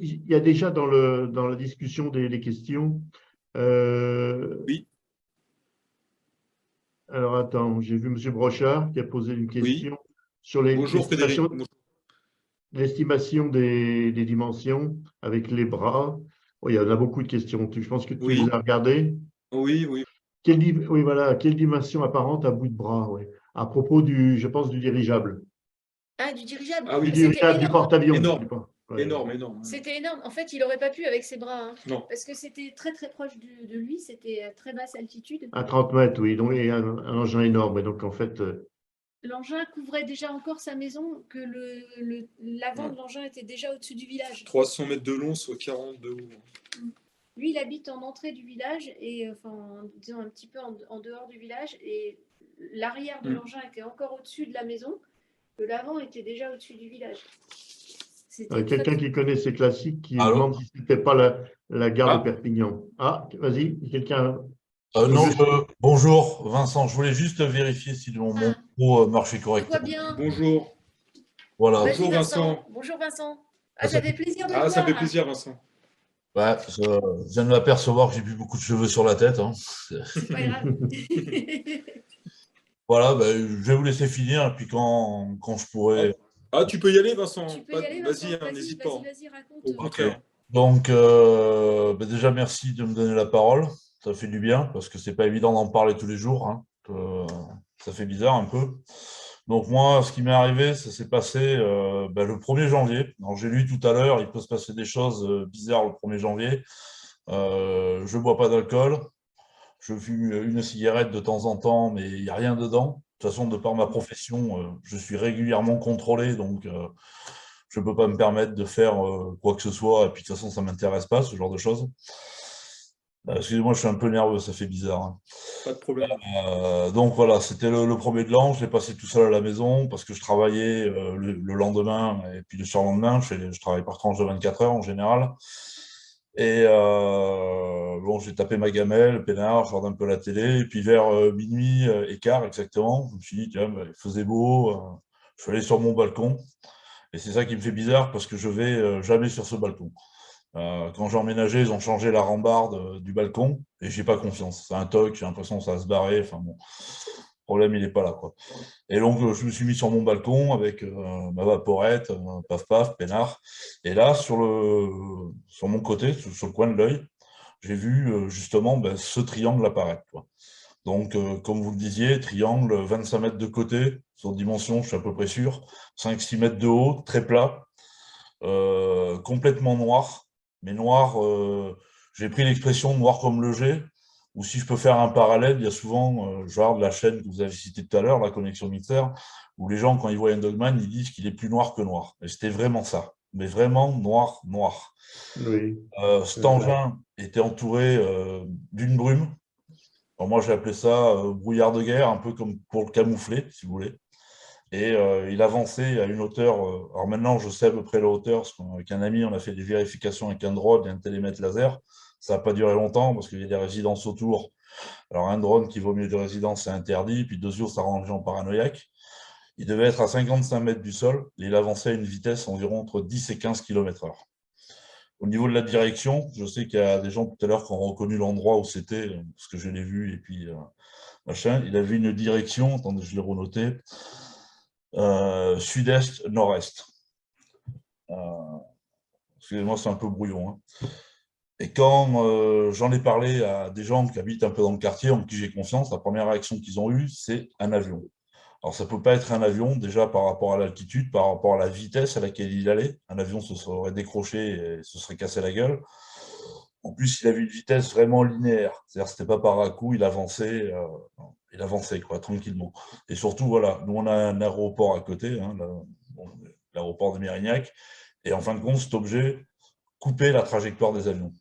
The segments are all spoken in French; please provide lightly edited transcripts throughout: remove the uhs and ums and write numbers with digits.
il y a déjà dans la discussion des questions. euh, Oui, alors attends, j'ai vu M. Brochard qui a posé une oui. question sur Bonjour Frédéric. l'estimation des dimensions avec les bras. Oh, il y en a beaucoup de questions. Je pense que tu les Oui, as regardées. oui, oui. Oui, voilà, quelle dimension apparente à bout de bras, ouais. À propos je pense, du dirigeable. Ah, du dirigeable. Ah Du oui, C'était dirigeable, du énorme. porte-avions. énorme, Ouais, ouais. énorme, énorme. C'était énorme. En fait, il n'aurait pas pu avec ses bras, hein, Non. parce que c'était très très proche de lui. C'était à très basse altitude. À 30 mètres, oui. Donc, et un engin énorme. Et donc, en fait, L'engin couvrait déjà encore sa maison, que l'avant de l'engin était déjà au-dessus du village. 300 mètres de long, soit 40 de haut. Lui, il habite en entrée du village, et enfin, disons un petit peu en dehors du village, et l'arrière de l'engin était encore au-dessus de la maison, que l'avant était déjà au-dessus du village. C'était très, quelqu'un très... qui connaît ces classiques qui Allô? demande si ce n'était pas la gare de Ah, Perpignan. Ah, vas-y, quelqu'un. non, bonjour Vincent, je voulais juste vérifier si mon Ah, micro marchait je vois correctement. bien. Bonjour. Voilà. Vas-y, Bonjour Vincent. Bonjour Vincent. Ah, Ah, ça fait plaisir de te Ah, ça me fait voir. plaisir Vincent. ouais, je viens de m'apercevoir que j'ai plus beaucoup de cheveux sur la tête, hein. C'est pas grave. Voilà, je vais vous laisser finir, et puis quand je pourrai. Ah, tu peux y aller Vincent. Tu peux y aller, Vincent. Vas-y, hein, Vas-y, n'hésite vas-y, pas. vas-y, raconte. Au Ok. contraire. Donc, déjà, merci de me donner la parole. Ça fait du bien, parce que c'est pas évident d'en parler tous les jours, hein. Ça fait bizarre un peu. Donc, moi, ce qui m'est arrivé, ça s'est passé le 1er janvier. Alors, j'ai lu tout à l'heure, il peut se passer des choses bizarres le 1er janvier. Je bois pas d'alcool. Je fume une cigarette de temps en temps, mais il n'y a rien dedans. De toute façon, de par ma profession, je suis régulièrement contrôlé, donc je ne peux pas me permettre de faire quoi que ce soit. Et puis, de toute façon, ça ne m'intéresse pas, ce genre de choses. Excusez-moi, je suis un peu nerveux, ça fait bizarre, hein. Pas de problème. Donc voilà, c'était le 1er de l'an. Je l'ai passé tout seul à la maison parce que je travaillais le lendemain et puis le surlendemain. Je travaille par tranche de 24 heures en général. Et bon, j'ai tapé ma gamelle, peinard, je regarde un peu la télé. Et puis vers minuit et quart exactement, je me suis dit, tiens, il faisait beau. Je suis allé sur mon balcon. Et c'est ça qui me fait bizarre parce que je vais jamais sur ce balcon. Quand j'ai emménagé, ils ont changé la rambarde du balcon et j'ai pas confiance. C'est un toc, j'ai l'impression que ça va se barrer. Enfin bon, le problème, il n'est pas là, quoi. Et donc, je me suis mis sur mon balcon avec ma vaporette, paf paf, peinard. Et là, sur mon côté, sur le coin de l'œil, j'ai vu justement ce triangle apparaître, quoi. Donc, comme vous le disiez, triangle, 25 mètres de côté, sur dimension, je suis à peu près sûr, 5-6 mètres de haut, très plat, complètement noir. Mais noir, j'ai pris l'expression noir comme le jet, ou si je peux faire un parallèle, il y a souvent, je regarde la chaîne que vous avez citée tout à l'heure, la Connexion Mixer, où les gens, quand ils voient un Dogman, ils disent qu'il est plus noir que noir. Et c'était vraiment ça, mais vraiment noir, noir. Oui. Cet engin était entouré d'une brume. Alors moi, j'ai appelé ça brouillard de guerre, un peu comme pour le camoufler, si vous voulez. Et il avançait à une hauteur. Alors maintenant, je sais à peu près la hauteur, parce qu'avec un ami, on a fait des vérifications avec un drone et un télémètre laser. Ça n'a pas duré longtemps, parce qu'il y a des résidences autour. Alors un drone qui vaut mieux de résidence, c'est interdit. Puis 2 jours, ça rend les gens paranoïaques. Il devait être à 55 mètres du sol, et il avançait à une vitesse environ entre 10 et 15 km/h. Au niveau de la direction, je sais qu'il y a des gens tout à l'heure qui ont reconnu l'endroit où c'était, parce que je l'ai vu, et puis machin. Il avait une direction, attendez, je l'ai renoté, sud-est-nord-est. Excusez-moi, c'est un peu brouillon, hein. Et quand j'en ai parlé à des gens qui habitent un peu dans le quartier, en qui j'ai confiance, la première réaction qu'ils ont eue, c'est un avion. Alors, ça ne peut pas être un avion, déjà par rapport à l'altitude, par rapport à la vitesse à laquelle il allait. Un avion se serait décroché et se serait cassé la gueule. En plus, il avait une vitesse vraiment linéaire. C'est-à-dire que ce n'était pas par à-coup, il avançait quoi, tranquillement. Et surtout, voilà, nous, on a un aéroport à côté, hein, l'aéroport de Mérignac. Et en fin de compte, cet objet coupait la trajectoire des avions.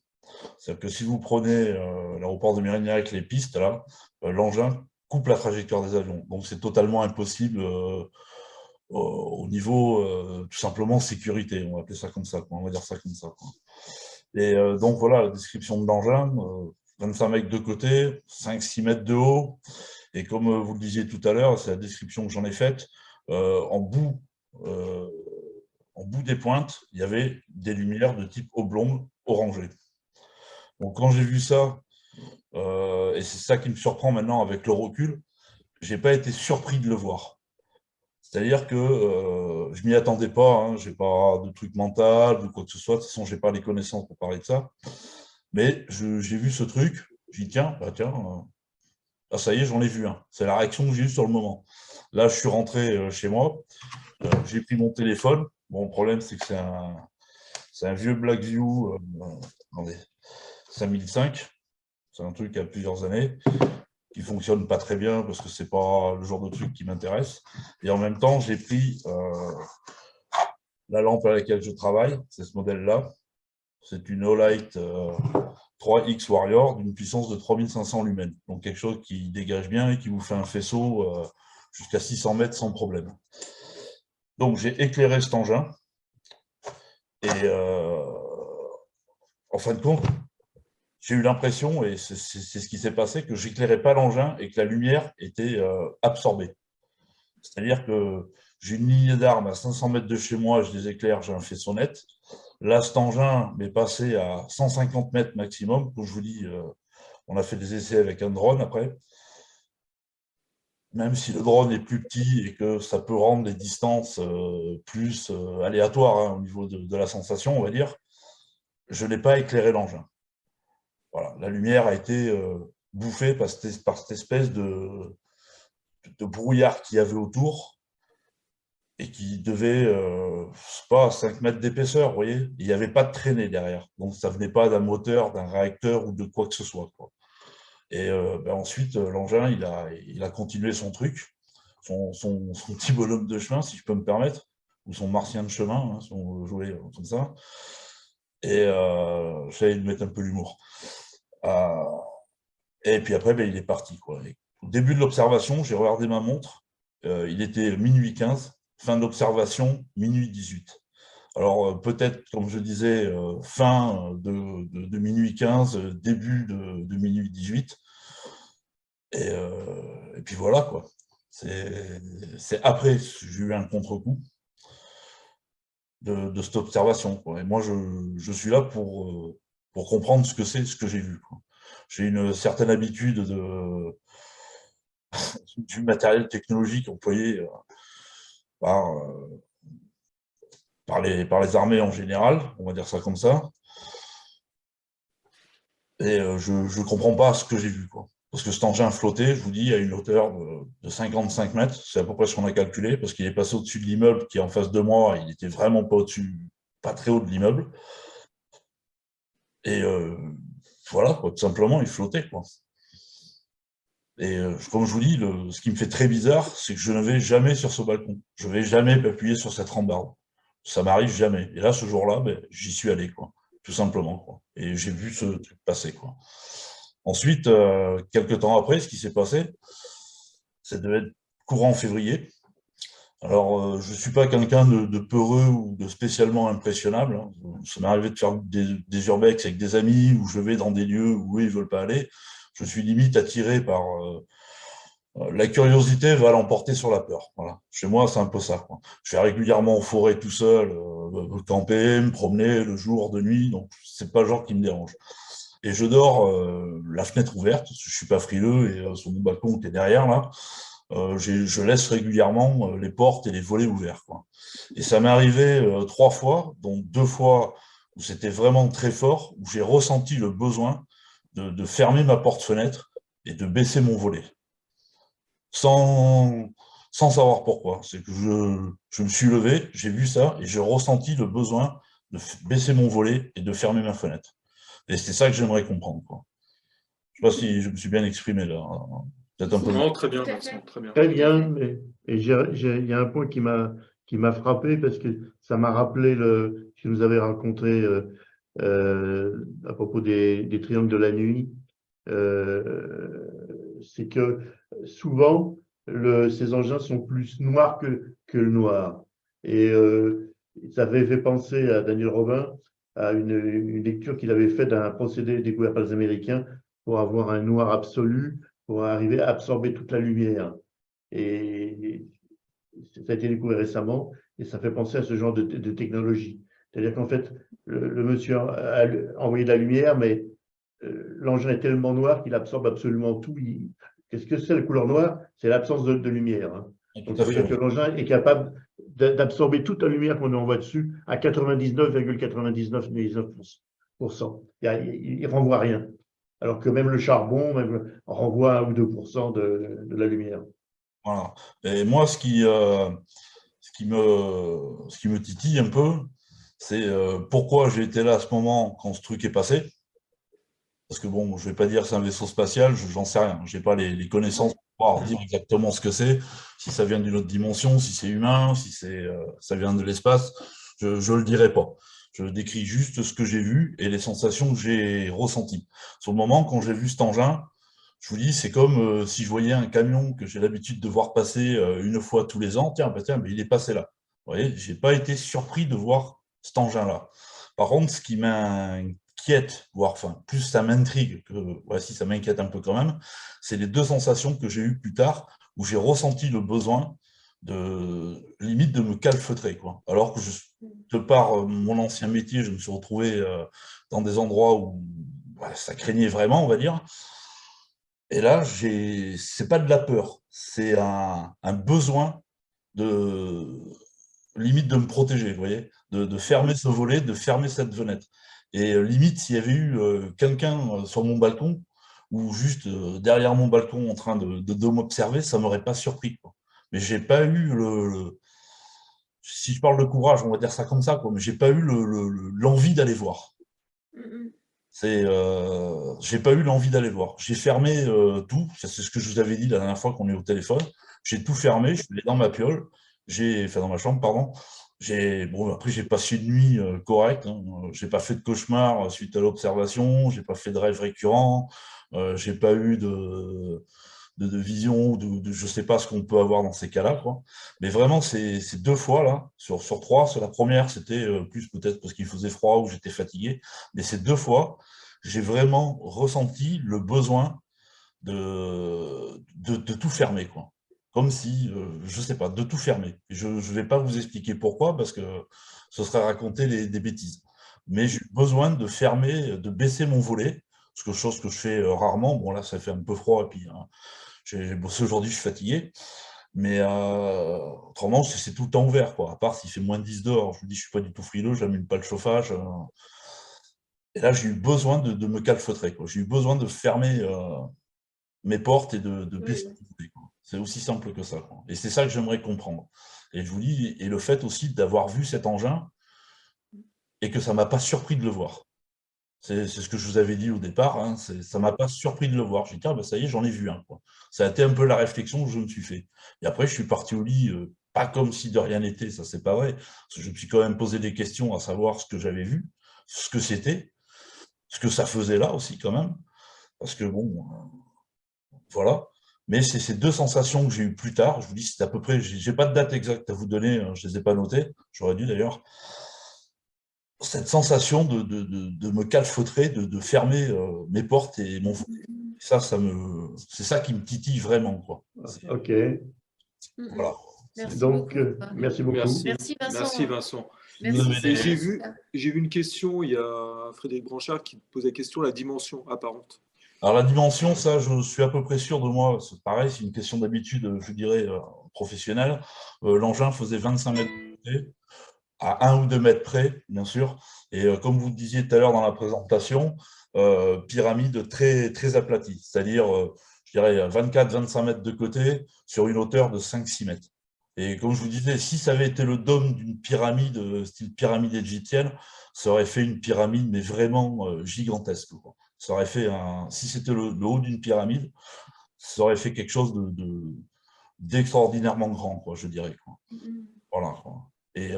C'est-à-dire que si vous prenez l'aéroport de Mérignac, les pistes, là, l'engin coupe la trajectoire des avions. Donc, c'est totalement impossible au niveau, tout simplement, sécurité. On va appeler ça comme ça, quoi. On va dire ça comme ça, quoi. Et donc, voilà, la description de l'engin, 25 mètres de côté, 5-6 mètres de haut. Et comme vous le disiez tout à l'heure, c'est la description que j'en ai faite, euh, en bout des pointes, il y avait des lumières de type oblong orangé. Donc, quand j'ai vu ça, et c'est ça qui me surprend maintenant avec le recul, je n'ai pas été surpris de le voir. C'est-à-dire que je ne m'y attendais pas, hein, je n'ai pas de truc mental ou quoi que ce soit, de toute façon, je n'ai pas les connaissances pour parler de ça. Mais j'ai vu ce truc, j'ai dit tiens, ah, ça y est, j'en ai vu un. C'est la réaction que j'ai eue sur le moment. Là, je suis rentré chez moi, j'ai pris mon téléphone. Bon, le problème, c'est que c'est un vieux Blackview 5005. C'est un truc qui a plusieurs années, qui ne fonctionne pas très bien parce que ce n'est pas le genre de truc qui m'intéresse. Et en même temps, j'ai pris la lampe à laquelle je travaille, c'est ce modèle-là. C'est une Olight 3X Warrior d'une puissance de 3500 lumens. Donc quelque chose qui dégage bien et qui vous fait un faisceau jusqu'à 600 mètres sans problème. Donc j'ai éclairé cet engin et en fin de compte, j'ai eu l'impression, et c'est ce qui s'est passé, que j'éclairais pas l'engin et que la lumière était absorbée. C'est-à-dire que j'ai une ligne d'armes à 500 mètres de chez moi, je les éclaire, j'ai un faisceau net. Là, cet engin m'est passé à 150 mètres maximum. Comme je vous dis, on a fait des essais avec un drone après. Même si le drone est plus petit et que ça peut rendre les distances plus aléatoires hein, au niveau de la sensation, on va dire, je n'ai pas éclairé l'engin. Voilà, la lumière a été bouffée par cette espèce de brouillard qu'il y avait autour et qui devait, pas 5 mètres d'épaisseur, vous voyez. Il n'y avait pas de traînée derrière. Donc, ça ne venait pas d'un moteur, d'un réacteur ou de quoi que ce soit, quoi. Et ensuite, l'engin, il a continué son truc, son petit bonhomme de chemin, si je peux me permettre, ou son martien de chemin, hein, si on veut jouer comme ça. Et j'allais lui mettre un peu l'humour. Et puis après, il est parti, quoi. Et au début de l'observation, j'ai regardé ma montre. Il était minuit 15, fin d'observation, minuit 18. Alors peut-être, comme je disais, fin de minuit 15, début de minuit 18. Et puis voilà, quoi. C'est après, j'ai eu un contre-coup de cette observation, quoi. Et moi, je suis là pour comprendre ce que c'est, ce que j'ai vu, quoi. J'ai une certaine habitude du matériel technologique employé par les armées en général, on va dire ça comme ça. Et je ne comprends pas ce que j'ai vu, quoi. Parce que cet engin flottait, je vous dis, à une hauteur de 55 mètres. C'est à peu près ce qu'on a calculé, parce qu'il est passé au-dessus de l'immeuble qui est en face de moi. Il n'était vraiment pas au-dessus, pas très haut de l'immeuble. Et voilà, quoi, tout simplement, il flottait, quoi. Et comme je vous dis, ce qui me fait très bizarre, c'est que je ne vais jamais sur ce balcon. Je ne vais jamais appuyer sur cette rambarde. Ça m'arrive jamais. Et là, ce jour-là, j'y suis allé, quoi, tout simplement, quoi. Et j'ai vu ce truc passer, quoi. Ensuite, quelques temps après, ce qui s'est passé, ça devait être courant février. Alors, je ne suis pas quelqu'un de peureux ou de spécialement impressionnable, hein. Ça m'est arrivé de faire des urbex avec des amis où je vais dans des lieux où eux, ils ne veulent pas aller. Je suis limite attiré par la curiosité va l'emporter sur la peur. Voilà. Chez moi, c'est un peu ça, quoi. Je vais régulièrement en forêt tout seul, camper, me promener le jour, de nuit, donc c'est pas le genre qui me dérange. Et je dors la fenêtre ouverte, parce que je suis pas frileux, et sur mon balcon qui est derrière là, je laisse régulièrement les portes et les volets ouverts, quoi. Et ça m'est arrivé 3 fois, dont 2 fois où c'était vraiment très fort, où j'ai ressenti le besoin de fermer ma porte-fenêtre et de baisser mon volet. Sans savoir pourquoi. C'est que je me suis levé, j'ai vu ça, et j'ai ressenti le besoin de baisser mon volet et de fermer ma fenêtre. Et c'est ça que j'aimerais comprendre, quoi. Je ne sais pas si je me suis bien exprimé là. Peut-être un peu. Non, très bien, Vincent, très bien. Très bien, et il y a un point qui m'a frappé parce que ça m'a rappelé ce que nous avait raconté à propos des triangles de la nuit. C'est que souvent, ces engins sont plus noirs que le noir. Et ça avait fait penser à Daniel Robin, à une lecture qu'il avait faite d'un procédé découvert par les Américains pour avoir un noir absolu, pour arriver à absorber toute la lumière. Et ça a été découvert récemment, et ça fait penser à ce genre de technologie. C'est-à-dire qu'en fait, le monsieur a envoyé de la lumière, mais l'engin est tellement noir qu'il absorbe absolument tout. Qu'est-ce que c'est la couleur noire? C'est l'absence de lumière. Hein. Donc, ça veut dire que l'engin est capable d'absorber toute la lumière qu'on envoie dessus à 99,99%. Il ne renvoie rien. Alors que même le charbon renvoie 1 ou 2% de la lumière. Voilà. Et moi, ce qui me titille un peu, c'est pourquoi j'ai été là à ce moment quand ce truc est passé. Parce que bon, je ne vais pas dire c'est un vaisseau spatial, j'en sais rien. Je n'ai pas les connaissances pour pouvoir dire exactement ce que c'est, si ça vient d'une autre dimension, si c'est humain, si ça vient de l'espace, je ne le dirai pas. Je décris juste ce que j'ai vu et les sensations que j'ai ressenties. Sur le moment, quand j'ai vu cet engin, je vous dis, c'est comme si je voyais un camion que j'ai l'habitude de voir passer une fois tous les ans. Tiens, mais il est passé là. Vous voyez, je n'ai pas été surpris de voir cet engin-là. Par contre, ce qui m'inquiète, voire enfin, plus ça m'intrigue, que si ça m'inquiète un peu quand même, c'est les deux sensations que j'ai eues plus tard, où j'ai ressenti le besoin limite de me calfeutrer, quoi. Alors que de par mon ancien métier, je me suis retrouvé dans des endroits où ça craignait vraiment, on va dire. Et là, c'est pas de la peur, c'est un besoin limite de me protéger, vous voyez, de fermer ce volet, de fermer cette fenêtre. Et limite, s'il y avait eu quelqu'un sur mon balcon, ou juste derrière mon balcon en train de m'observer, ça ne m'aurait pas surpris, quoi. Mais j'ai pas eu si je parle de courage, on va dire ça comme ça, quoi, mais j'ai pas eu l'envie d'aller voir. J'ai pas eu l'envie d'aller voir. J'ai fermé tout, c'est ce que je vous avais dit la dernière fois qu'on est au téléphone. J'ai tout fermé, je suis allé dans ma piole, dans ma chambre, pardon. Après, j'ai passé une nuit correcte. Hein. J'ai pas fait de cauchemar suite à l'observation, j'ai pas fait de rêves récurrents, j'ai pas eu de vision, je sais pas ce qu'on peut avoir dans ces cas-là, quoi. Mais vraiment, ces 2 fois là, sur 3, la première, c'était plus peut-être parce qu'il faisait froid ou j'étais fatigué, mais ces 2 fois, j'ai vraiment ressenti le besoin de tout fermer, quoi. Comme si, je sais pas, de tout fermer. Je ne vais pas vous expliquer pourquoi, parce que ce serait raconter des bêtises. Mais j'ai eu besoin de fermer, de baisser mon volet, chose que je fais rarement. Bon, là, ça fait un peu froid, et puis hein, j'ai bossé aujourd'hui, je suis fatigué. Mais autrement, c'est tout le temps ouvert, quoi. À part s'il fait moins 10 dehors. Je vous dis, je ne suis pas du tout frileux, je n'allume pas le chauffage. Et là, j'ai eu besoin de me calfeutrer, quoi. J'ai eu besoin de fermer mes portes et de baisser le volet, quoi. C'est aussi simple que ça, quoi. Et c'est ça que j'aimerais comprendre. Et je vous dis, et le fait aussi d'avoir vu cet engin et que ça ne m'a pas surpris de le voir. C'est ce que je vous avais dit au départ, hein, ça ne m'a pas surpris de le voir. J'ai dit, ah, ça y est, j'en ai vu un, quoi. Ça a été un peu la réflexion que je me suis fait. Et après, je suis parti au lit, pas comme si de rien n'était, ça c'est pas vrai. Parce que je me suis quand même posé des questions à savoir ce que j'avais vu, ce que c'était, ce que ça faisait là aussi quand même. Parce que bon, voilà. Mais c'est ces 2 sensations que j'ai eues plus tard. Je vous dis, c'est à peu près, j'ai pas de date exacte à vous donner, je ne les ai pas notées, j'aurais dû d'ailleurs. Cette sensation de me calfeutrer, de fermer mes portes et mon volet. Ça, c'est ça qui me titille vraiment, quoi. Ok. Voilà. Merci Donc, beaucoup. merci beaucoup. Merci Vincent. Merci Vincent. Merci. Et j'ai vu une question, il y a Frédéric Branchard qui pose la question, la dimension apparente. Alors la dimension, ça, je suis à peu près sûr de moi. C'est pareil, c'est une question d'habitude, je dirais, professionnelle. L'engin faisait 25 mètres de côté, à 1 ou 2 mètres près, bien sûr. Et comme vous le disiez tout à l'heure dans la présentation, pyramide très, très aplatie, c'est-à-dire, je dirais, 24-25 mètres de côté sur une hauteur de 5-6 mètres. Et comme je vous disais, si ça avait été le dôme d'une pyramide, style pyramide égyptienne, ça aurait fait une pyramide, mais vraiment gigantesque, quoi. Ça aurait fait si c'était le haut d'une pyramide, ça aurait fait quelque chose d'extraordinairement grand, quoi, je dirais, quoi. Voilà, quoi. Et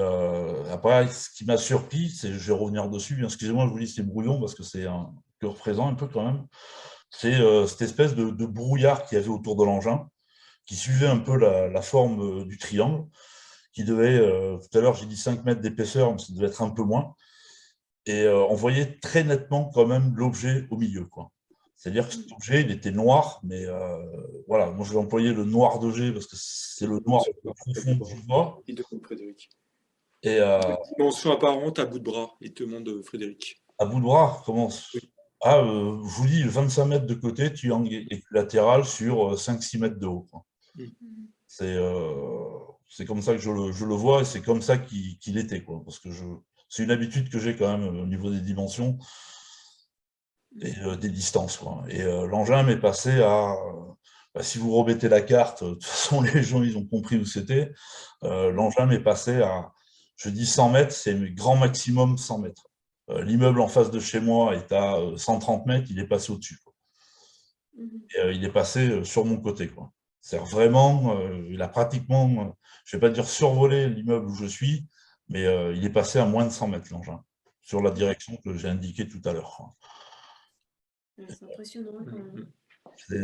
après, ce qui m'a surpris, je vais revenir dessus, excusez-moi, je vous dis c'est brouillon parce que c'est que représente un peu quand même, c'est cette espèce de brouillard qu'il y avait autour de l'engin, qui suivait un peu la forme du triangle, qui devait, tout à l'heure j'ai dit 5 mètres d'épaisseur, mais ça devait être un peu moins, et on voyait très nettement quand même l'objet au milieu, quoi. C'est-à-dire que cet objet, il était noir, mais voilà, moi je vais employer le noir de G parce que c'est le noir le plus profond que je vois. Frédéric. Et Dimension apparente à bout de bras, il te demande Frédéric. à bout de bras, comment? Oui. Ah, je vous dis, 25 mètres de côté, tu as équilatéral sur 5-6 mètres de haut, quoi. C'est comme ça que je le vois et c'est comme ça qu'il était, quoi. Parce que c'est une habitude que j'ai quand même au niveau des dimensions et des distances, quoi. Et l'engin m'est passé à. Bah, si vous remettez la carte, de toute façon, les gens, ils ont compris où c'était. L'engin m'est passé à, je dis 100 mètres, c'est grand maximum 100 mètres. L'immeuble en face de chez moi est à 130 mètres, il est passé au-dessus, quoi. Et, il est passé sur mon côté, quoi. C'est-à-dire vraiment, il a pratiquement, je ne vais pas dire survolé l'immeuble où je suis, mais il est passé à moins de 100 mètres, l'engin, sur la direction que j'ai indiquée tout à l'heure, quoi. C'est impressionnant quand même. C'est,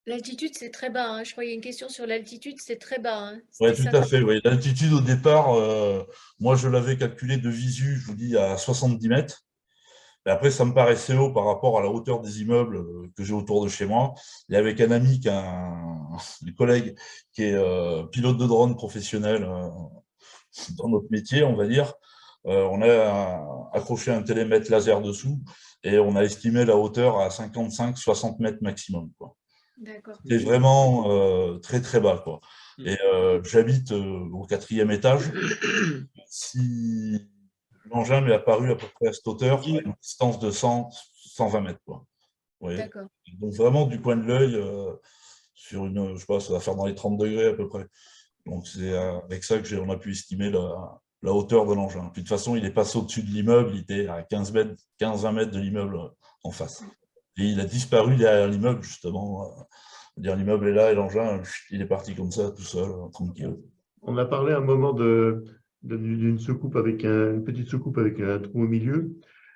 L'altitude, c'est très bas, hein. Je crois qu'il y a une question sur l'altitude, c'est très bas, hein. ouais, C'était tout ça. à fait. Oui. L'altitude au départ, moi je l'avais calculé de visu, je vous dis, à 70 mètres. Et après, ça me paraissait haut par rapport à la hauteur des immeubles que j'ai autour de chez moi. Et avec un ami, un collègue qui est pilote de drone professionnel dans notre métier, on va dire, on a accroché un télémètre laser dessous et on a estimé la hauteur à 55-60 mètres maximum, quoi. D'accord. C'est vraiment très très bas, quoi. Et j'habite au 4e étage. Si l'engin m'est apparu à peu près à cette hauteur, à une distance de 100-120 mètres, quoi. Vous voyez. D'accord. Donc vraiment du coin de l'œil, sur une, je sais pas, ça va faire dans les 30 degrés à peu près. Donc c'est avec ça que on a pu estimer la hauteur de l'engin. Puis de toute façon, il est passé au-dessus de l'immeuble, il était à 15-20 mètres de l'immeuble en face. Et il a disparu derrière l'immeuble, justement. L'immeuble est là et l'engin, il est parti comme ça, tout seul, tranquille. On a parlé à un moment d'une soucoupe avec une petite soucoupe avec un trou au milieu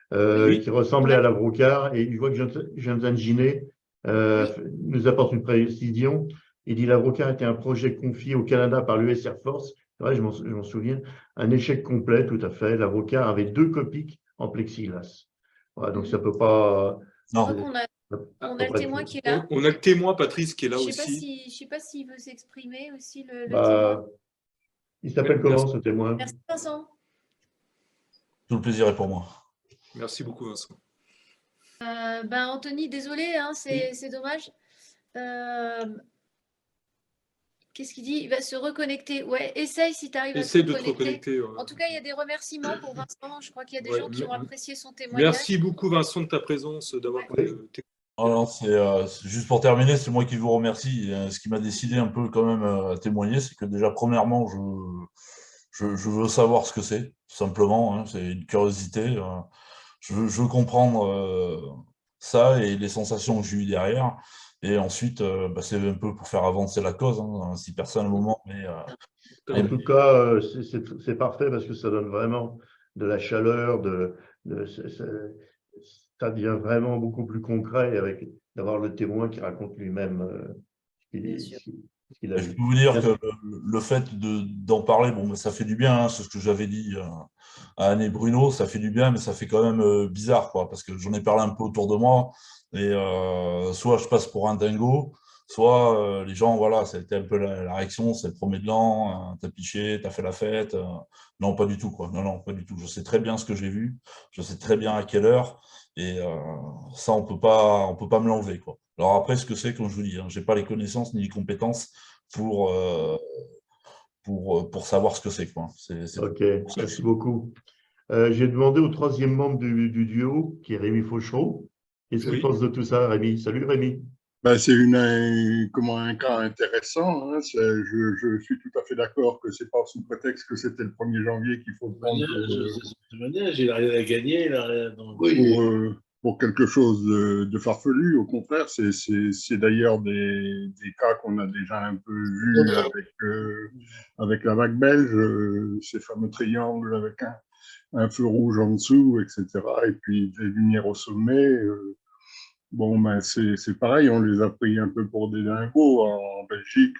qui ressemblait à la Brocard. Et je vois que Jonathan Ginet nous apporte une précision. Il dit la Brocard était un projet confié au Canada par l'US Air Force. Ouais, je m'en souviens. Un échec complet, tout à fait. La Brocard avait 2 copies en plexiglas. Voilà, donc ça ne peut pas. Non. On a le témoin qui est là. On a le témoin, Patrice, qui est là Je aussi. ne sais pas s'il veut s'exprimer aussi, le Bah, témoin. il s'appelle comment, ce témoin? Merci Vincent. Tout le plaisir est pour moi. Merci beaucoup, Vincent. Anthony, désolé, hein, c'est dommage. Qu'est-ce qu'il dit? Il va se reconnecter. Ouais, essaye si tu arrives à Essaye te de te reconnecter. En tout cas, il y a des remerciements pour Vincent. Je crois qu'il y a des gens qui ont apprécié son témoignage. Merci beaucoup, Vincent, de ta présence, d'avoir pris le Alors, c'est juste pour terminer, c'est moi qui vous remercie. Ce qui m'a décidé un peu quand même à témoigner, c'est que déjà, premièrement, je veux savoir ce que c'est, tout simplement, hein, c'est une curiosité. Je veux comprendre ça et les sensations que j'ai eues derrière. Et ensuite, c'est un peu pour faire avancer la cause, hein, si personne à un moment. En tout cas, c'est parfait parce que ça donne vraiment de la chaleur, ça devient vraiment beaucoup plus concret avec d'avoir le témoin qui raconte lui-même ce qu'il a Je vu. peux vous dire que le fait d'en parler, bon, ça fait du bien, hein, c'est ce que j'avais dit à Anne et Bruno, ça fait du bien, mais ça fait quand même bizarre, quoi, parce que j'en ai parlé un peu autour de moi, et soit je passe pour un dingo, soit les gens, voilà, ça a été un peu la réaction, c'est le premier de l'an, t'as piché, t'as fait la fête. Non, pas du tout, quoi. Non, pas du tout. Je sais très bien ce que j'ai vu, je sais très bien à quelle heure, et ça, on peut pas me l'enlever, quoi. Alors après, ce que c'est, comme je vous dis, hein, je n'ai pas les connaissances ni les compétences pour savoir ce que c'est, quoi. Ok, merci beaucoup. J'ai demandé au 3e membre du duo, qui est Rémi Fauchereau. Qu'est-ce qu'il pense de tout ça, Rémi? Salut, Rémi. C'est un cas intéressant. Hein. Je suis tout à fait d'accord que c'est pas sous prétexte que c'était le 1er janvier qu'il faut prendre il n'a rien à gagner. pour quelque chose de farfelu. Au contraire, c'est d'ailleurs des cas qu'on a déjà un peu vus avec la vague belge, ces fameux triangles avec un feu rouge en dessous, etc. Et puis des lumières au sommet. C'est pareil, on les a pris un peu pour des dingos en Belgique,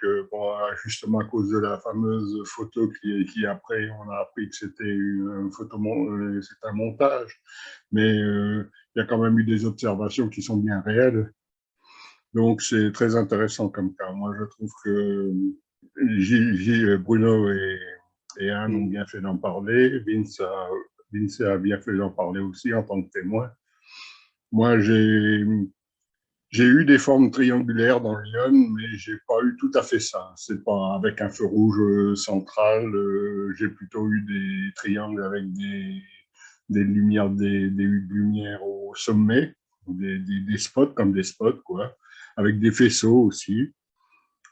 justement à cause de la fameuse photo qui après, on a appris que c'était c'est un montage. Mais il y a quand même eu des observations qui sont bien réelles. Donc, c'est très intéressant comme cas. Moi, je trouve que Bruno et Anne ont bien fait d'en parler. Vince a bien fait d'en parler aussi en tant que témoin. Moi, j'ai eu des formes triangulaires dans Lyon, mais j'ai pas eu tout à fait ça. C'est pas avec un feu rouge central. J'ai plutôt eu des triangles avec des lumières, des lumières au sommet, des spots comme des spots, quoi, avec des faisceaux aussi.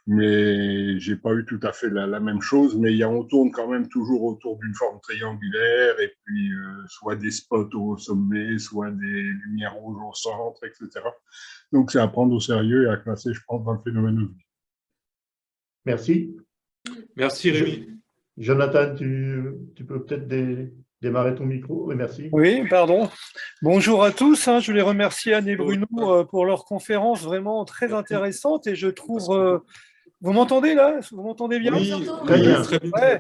Mais j'ai pas eu tout à fait la même chose. Mais on tourne quand même toujours autour d'une forme triangulaire, et puis soit des spots au sommet, soit des lumières rouges au centre, etc. Donc c'est à prendre au sérieux et à classer, je pense, dans le phénomène ovni. Merci. Merci Rémi. Jonathan, tu peux peut-être démarrer ton micro. Oui, merci. Oui, pardon. Bonjour à tous. Je voulais remercier Anne et Bruno pour leur conférence vraiment très intéressante. Et je trouve. Vous m'entendez là? Vous m'entendez bien? Oui, Très bien. très bien. Ouais.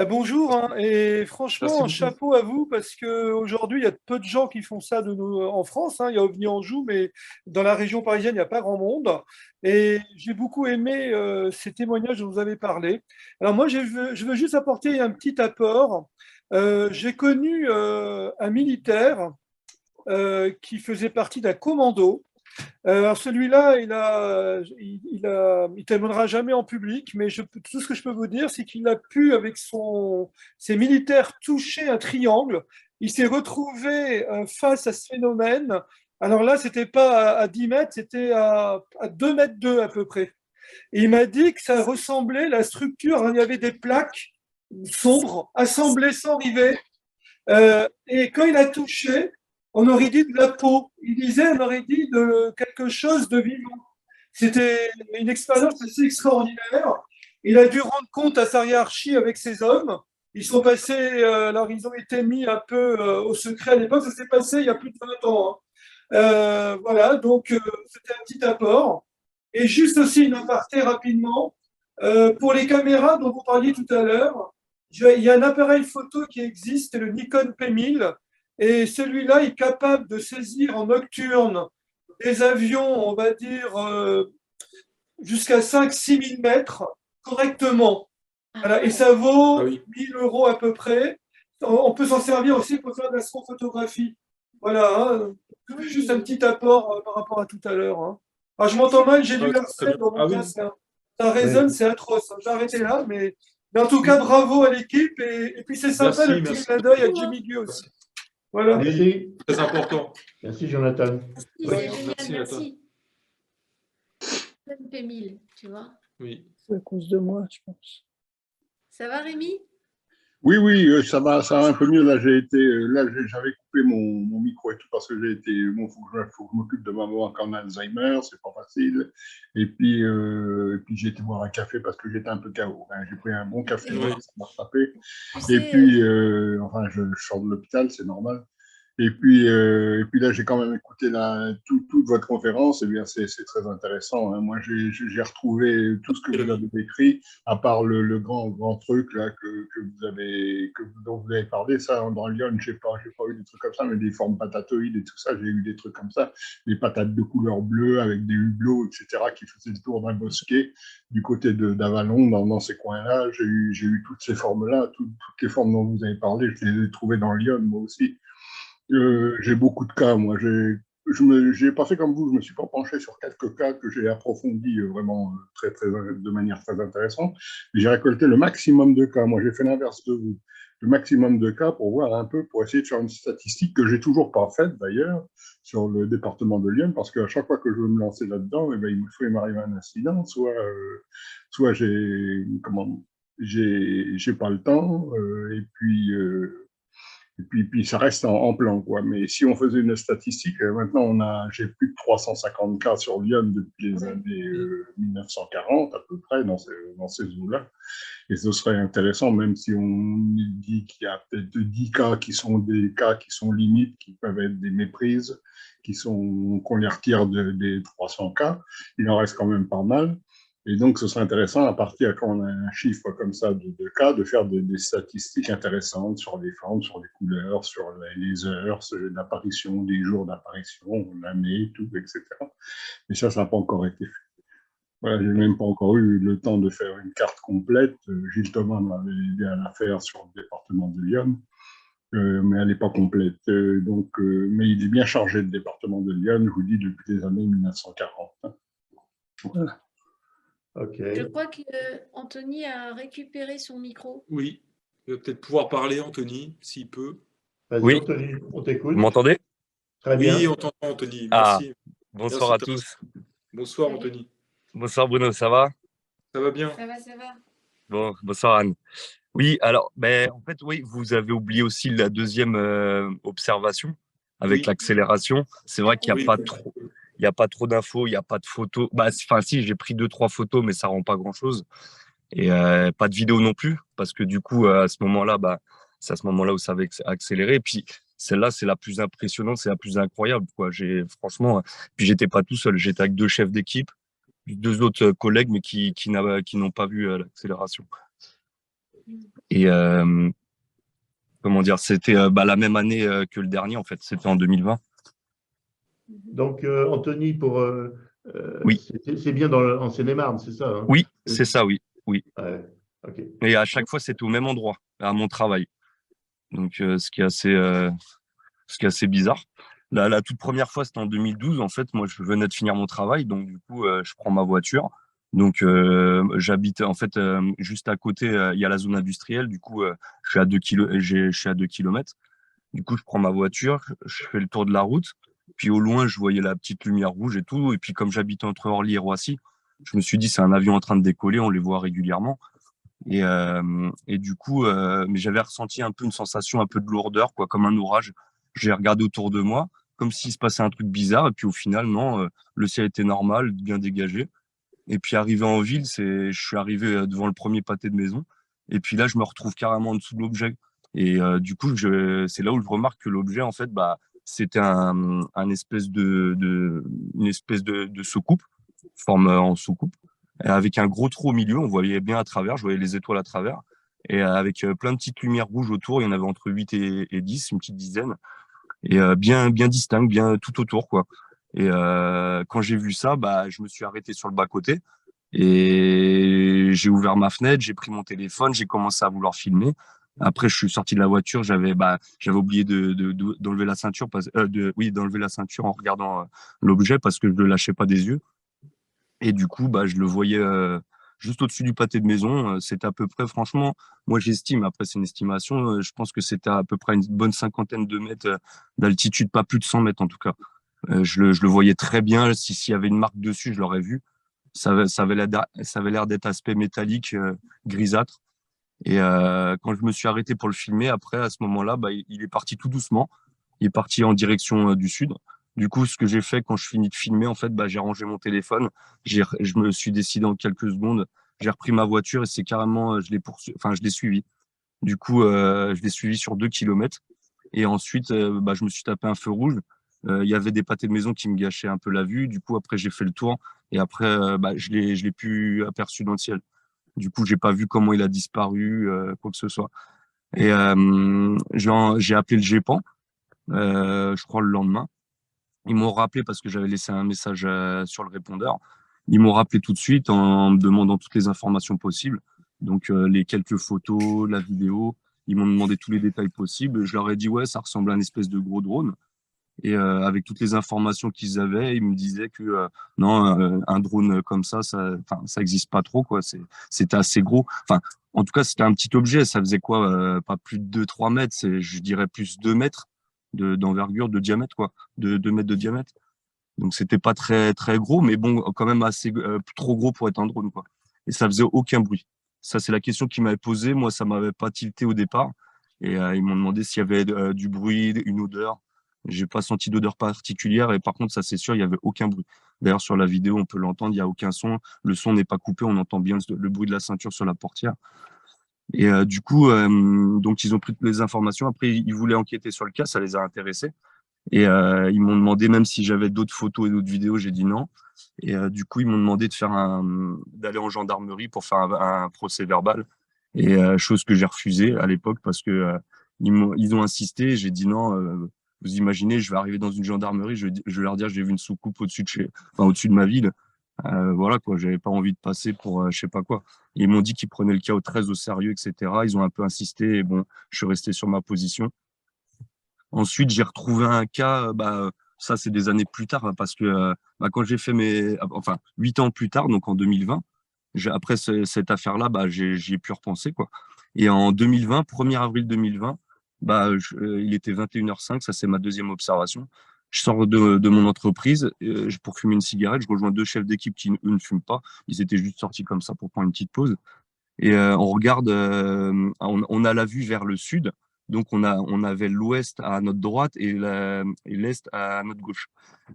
Bonjour. Et franchement, Merci beaucoup. chapeau à vous parce qu'aujourd'hui, il y a peu de gens qui font ça en France. Il y a OVNI Anjou, mais dans la région parisienne, il n'y a pas grand monde. Et j'ai beaucoup aimé ces témoignages dont vous avez parlé. Alors moi, je veux juste apporter un petit apport. J'ai connu un militaire qui faisait partie d'un commando. Alors celui-là, il témoignera jamais en public, mais tout ce que je peux vous dire, c'est qu'il a pu, avec ses militaires, toucher un triangle. Il s'est retrouvé face à ce phénomène. Alors là, c'était pas à 10 mètres, c'était à 2 mètres 2 à peu près. Et il m'a dit que ça ressemblait, la structure, il y avait des plaques sombres, assemblées sans rivet. Et quand il a touché, on aurait dit de la peau. Il disait, on aurait dit de quelque chose de vivant. C'était une expérience assez extraordinaire. Il a dû rendre compte à sa hiérarchie avec ses hommes. Ils sont passés, alors ils ont été mis un peu au secret à l'époque. Ça s'est passé il y a plus de 20 ans. Voilà, donc c'était un petit apport. Et juste aussi une aparté rapidement. Pour les caméras dont vous parliez tout à l'heure, il y a un appareil photo qui existe, c'est le Nikon P1000, et celui-là est capable de saisir en nocturne des avions, on va dire, jusqu'à 5-6 000 mètres correctement. Voilà, et ça vaut 1 000 € à peu près. On peut s'en servir aussi pour faire de l'astrophotographie. Voilà, juste un petit apport par rapport à tout à l'heure. Ah, je m'entends mal, j'ai du harcèlement dans mon casque. Ça résonne, c'est atroce. J'ai arrêté là, mais en tout cas, bravo à l'équipe. Et puis c'est sympa le petit clin d'œil à Jimmy Gu aussi. Voilà. Merci. Très important. Merci, Jonathan. C'est génial, merci. P1000, tu vois. Oui. C'est à cause de moi, je pense. Ça va, Rémi? Oui, ça va un peu mieux. Là, j'avais coupé mon micro et tout parce que faut que je m'occupe de ma maman qui a Alzheimer, c'est pas facile. Et puis j'ai été boire un café parce que j'étais un peu KO. J'ai pris un bon café, ça m'a frappé. Et puis, enfin, je sors de l'hôpital, c'est normal. Et puis là, j'ai quand même écouté toute votre conférence. Eh bien, c'est très intéressant. Moi, j'ai retrouvé tout ce que vous avez décrit, à part le grand truc là dont vous avez parlé. Ça, dans Lyon, j'ai pas eu des trucs comme ça, mais des formes patatoïdes et tout ça. J'ai eu des trucs comme ça, des patates de couleur bleue avec des hublots, etc., qui faisaient le tour d'un bosquet du côté d'Avalon, dans ces coins-là. J'ai eu toutes ces formes-là, toutes les formes dont vous avez parlé. Je les ai trouvées dans Lyon, moi aussi. J'ai beaucoup de cas, moi. J'ai pas fait comme vous, je me suis pas penché sur quelques cas que j'ai approfondis vraiment de manière très intéressante. J'ai récolté le maximum de cas. Moi, j'ai fait l'inverse de vous. Le maximum de cas pour voir un peu, pour essayer de faire une statistique que j'ai toujours pas faite d'ailleurs sur le département de Lyon, parce qu'à chaque fois que je veux me lancer là-dedans, eh ben, il m'arrive un incident, soit j'ai pas le temps, et puis ça reste en plan, quoi. Mais si on faisait une statistique, maintenant j'ai plus de 350 cas sur Lyon depuis les années 1940 à peu près dans ces eaux-là. Et ce serait intéressant, même si on dit qu'il y a peut-être 10 cas qui sont des cas qui sont limites, qui peuvent être des méprises, qu'on les retire des 300 cas, il en reste quand même pas mal. Et donc, ce serait intéressant, à partir quand on a un chiffre comme ça de cas, de faire des statistiques intéressantes sur les formes, sur les couleurs, sur les heures d'apparition, les jours d'apparition, l'année, tout, etc. Mais ça n'a pas encore été fait. Voilà, j'ai même pas encore eu le temps de faire une carte complète. Gilles Thomas m'avait aidé à la faire sur le département de Lyon, mais elle n'est pas complète. Mais il est bien chargé, le département de Lyon, je vous dis, depuis les années 1940. Voilà. Ok. Je crois que Anthony a récupéré son micro. Oui, il va peut-être pouvoir parler, Anthony, s'il peut. Vas-y, Oui, Anthony, on vous t'écoute. m'entendez? Très Oui, bien. on t'entend, Anthony. Ah, Merci. bonsoir Merci à de ta tous. Bonsoir, Salut. Anthony. Bonsoir Bruno, ça va? Ça va bien? Ça va, ça va. Bon, bonsoir Anne. Oui, alors, ben, en fait, oui, vous avez oublié aussi la deuxième observation avec Oui, l'accélération. C'est vrai qu'il n'y a oui. pas trop, il y a pas trop d'infos, il n'y a pas de photos. Bah, enfin, si, j'ai pris 2, 3 photos, mais ça rend pas grand-chose. Et pas de vidéo non plus, parce que du coup, à ce moment-là, bah, c'est à ce moment-là où ça va accélérer. Et puis, celle-là, c'est la plus impressionnante, c'est la plus incroyable, quoi. Franchement, puis j'étais pas tout seul, j'étais avec 2 chefs d'équipe, 2 autres collègues, mais qui n'ont pas vu l'accélération. Et comment dire, c'était bah, la même année que le dernier, en fait, c'était en 2020. Donc, Anthony, Oui, c'est bien en Seine-et-Marne, c'est ça, hein? oui, c'est ça, oui, oui. Ouais, ok. Et à chaque fois, c'était au même endroit, à mon travail. Donc, ce qui est assez bizarre. La toute première fois, c'était en 2012. En fait, moi, je venais de finir mon travail, donc du coup, je prends ma voiture. Donc, j'habite en fait juste à côté. Il y a la zone industrielle. Du coup, je suis à 2 kilomètres. Du coup, je prends ma voiture, je fais le tour de la route. Puis au loin, je voyais la petite lumière rouge et tout. Et puis, comme j'habite entre Orly et Roissy, je me suis dit, c'est un avion en train de décoller. On les voit régulièrement. Et du coup, mais j'avais ressenti un peu une sensation un peu de lourdeur, quoi, comme un orage. J'ai regardé autour de moi, comme s'il se passait un truc bizarre. Et puis au final, non, le ciel était normal, bien dégagé. Et puis arrivé en ville, je suis arrivé devant le premier pâté de maison. Et puis là, je me retrouve carrément en dessous de l'objet. Et du coup, c'est là où je remarque que l'objet, en fait, bah, c'était un espèce une espèce de soucoupe, forme en soucoupe, avec un gros trou au milieu. On voyait bien à travers, je voyais les étoiles à travers. Et avec plein de petites lumières rouges autour, il y en avait entre 8 et 10, une petite dizaine. Et bien, bien distinct, bien tout autour, quoi. Et quand j'ai vu ça, bah, je me suis arrêté sur le bas-côté et j'ai ouvert ma fenêtre, j'ai pris mon téléphone, j'ai commencé à vouloir filmer. Après, je suis sorti de la voiture, j'avais oublié d'enlever la ceinture, d'enlever la ceinture en regardant l'objet parce que je le lâchais pas des yeux. Et du coup, bah, je le voyais juste au-dessus du pâté de maison. C'était à peu près, franchement, moi j'estime, après c'est une estimation, je pense que c'était à peu près une bonne cinquantaine de mètres d'altitude, pas plus de 100 mètres en tout cas. Je le voyais très bien. S'il y avait une marque dessus, je l'aurais vu. Ça avait l'air d'être aspect métallique, grisâtre. Et quand je me suis arrêté pour le filmer, après, à ce moment-là, bah, il est parti tout doucement. Il est parti en direction du sud. Du coup, ce que j'ai fait quand je finis de filmer, en fait, bah, j'ai rangé mon téléphone. Je me suis décidé en quelques secondes. J'ai repris ma voiture et c'est carrément, je l'ai suivi. Du coup, je l'ai suivi sur 2 kilomètres. Et ensuite, bah, je me suis tapé un feu rouge. Il y avait des pâtés de maison qui me gâchaient un peu la vue. Du coup, après, j'ai fait le tour. Et après, bah, je l'ai plus aperçu dans le ciel. Du coup, j'ai pas vu comment il a disparu, quoi que ce soit. Et j'ai appelé le GEPAN, je crois le lendemain. Ils m'ont rappelé parce que j'avais laissé un message sur le répondeur. Ils m'ont rappelé tout de suite en me demandant toutes les informations possibles. Donc, les quelques photos, la vidéo. Ils m'ont demandé tous les détails possibles. Je leur ai dit, ouais, ça ressemble à une espèce de gros drone. Et avec toutes les informations qu'ils avaient, ils me disaient que non, un drone comme ça existe pas trop, quoi. C'était assez gros. Enfin, en tout cas, c'était un petit objet. Ça faisait quoi, pas plus de 2, 3 mètres. Je dirais plus 2 mètres d'envergure, de diamètre, quoi. 2 mètres de diamètre. Donc, c'était pas très, très gros, mais bon, quand même assez trop gros pour être un drone, quoi. Et ça faisait aucun bruit. Ça, c'est la question qu'ils m'avaient posée. Moi, ça m'avait pas tilté au départ. Et ils m'ont demandé s'il y avait du bruit, une odeur. J'ai pas senti d'odeur particulière. Et par contre, ça, c'est sûr, il y avait aucun bruit. D'ailleurs, sur la vidéo, on peut l'entendre, il y a aucun son. Le son n'est pas coupé. On entend bien le bruit de la ceinture sur la portière. Et du coup, donc, ils ont pris toutes les informations. Après, ils voulaient enquêter sur le cas. Ça les a intéressés. Et ils m'ont demandé même si j'avais d'autres photos et d'autres vidéos. J'ai dit non. Et du coup, ils m'ont demandé d'aller en gendarmerie pour faire un procès verbal. Et chose que j'ai refusée à l'époque parce que ils ont insisté. J'ai dit non. Vous imaginez, je vais arriver dans une gendarmerie, je vais leur dire j'ai vu une soucoupe au-dessus de au-dessus de ma ville. Voilà, quoi, j'avais pas envie de passer pour je sais pas quoi. Ils m'ont dit qu'ils prenaient le cas très au sérieux, etc. Ils ont un peu insisté et bon, je suis resté sur ma position. Ensuite, j'ai retrouvé un cas, ça c'est des années plus tard, hein, parce que quand j'ai fait enfin 8 ans plus tard, donc en 2020, après cette affaire-là, j'y ai pu repenser, quoi. Et en 2020, 1er avril 2020, il était 21h05, ça c'est ma deuxième observation. Je sors de mon entreprise pour fumer une cigarette, je rejoins deux chefs d'équipe qui, eux, ne fument pas. Ils étaient juste sortis comme ça pour prendre une petite pause. Et on regarde, on a la vue vers le sud, donc on avait l'ouest à notre droite et l'est à notre gauche.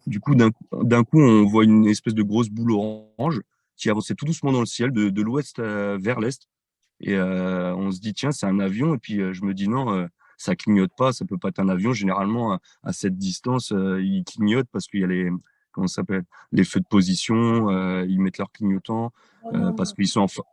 Du coup, d'un coup, on voit une espèce de grosse boule orange qui avançait tout doucement dans le ciel, de l'ouest vers l'est. Et on se dit, tiens, c'est un avion. Et puis je me dis, non, ça clignote pas, ça peut pas être un avion. Généralement, à cette distance, il clignote parce qu'il y a comment ça s'appelle, les feux de position, ils mettent leur clignotant parce qu'ils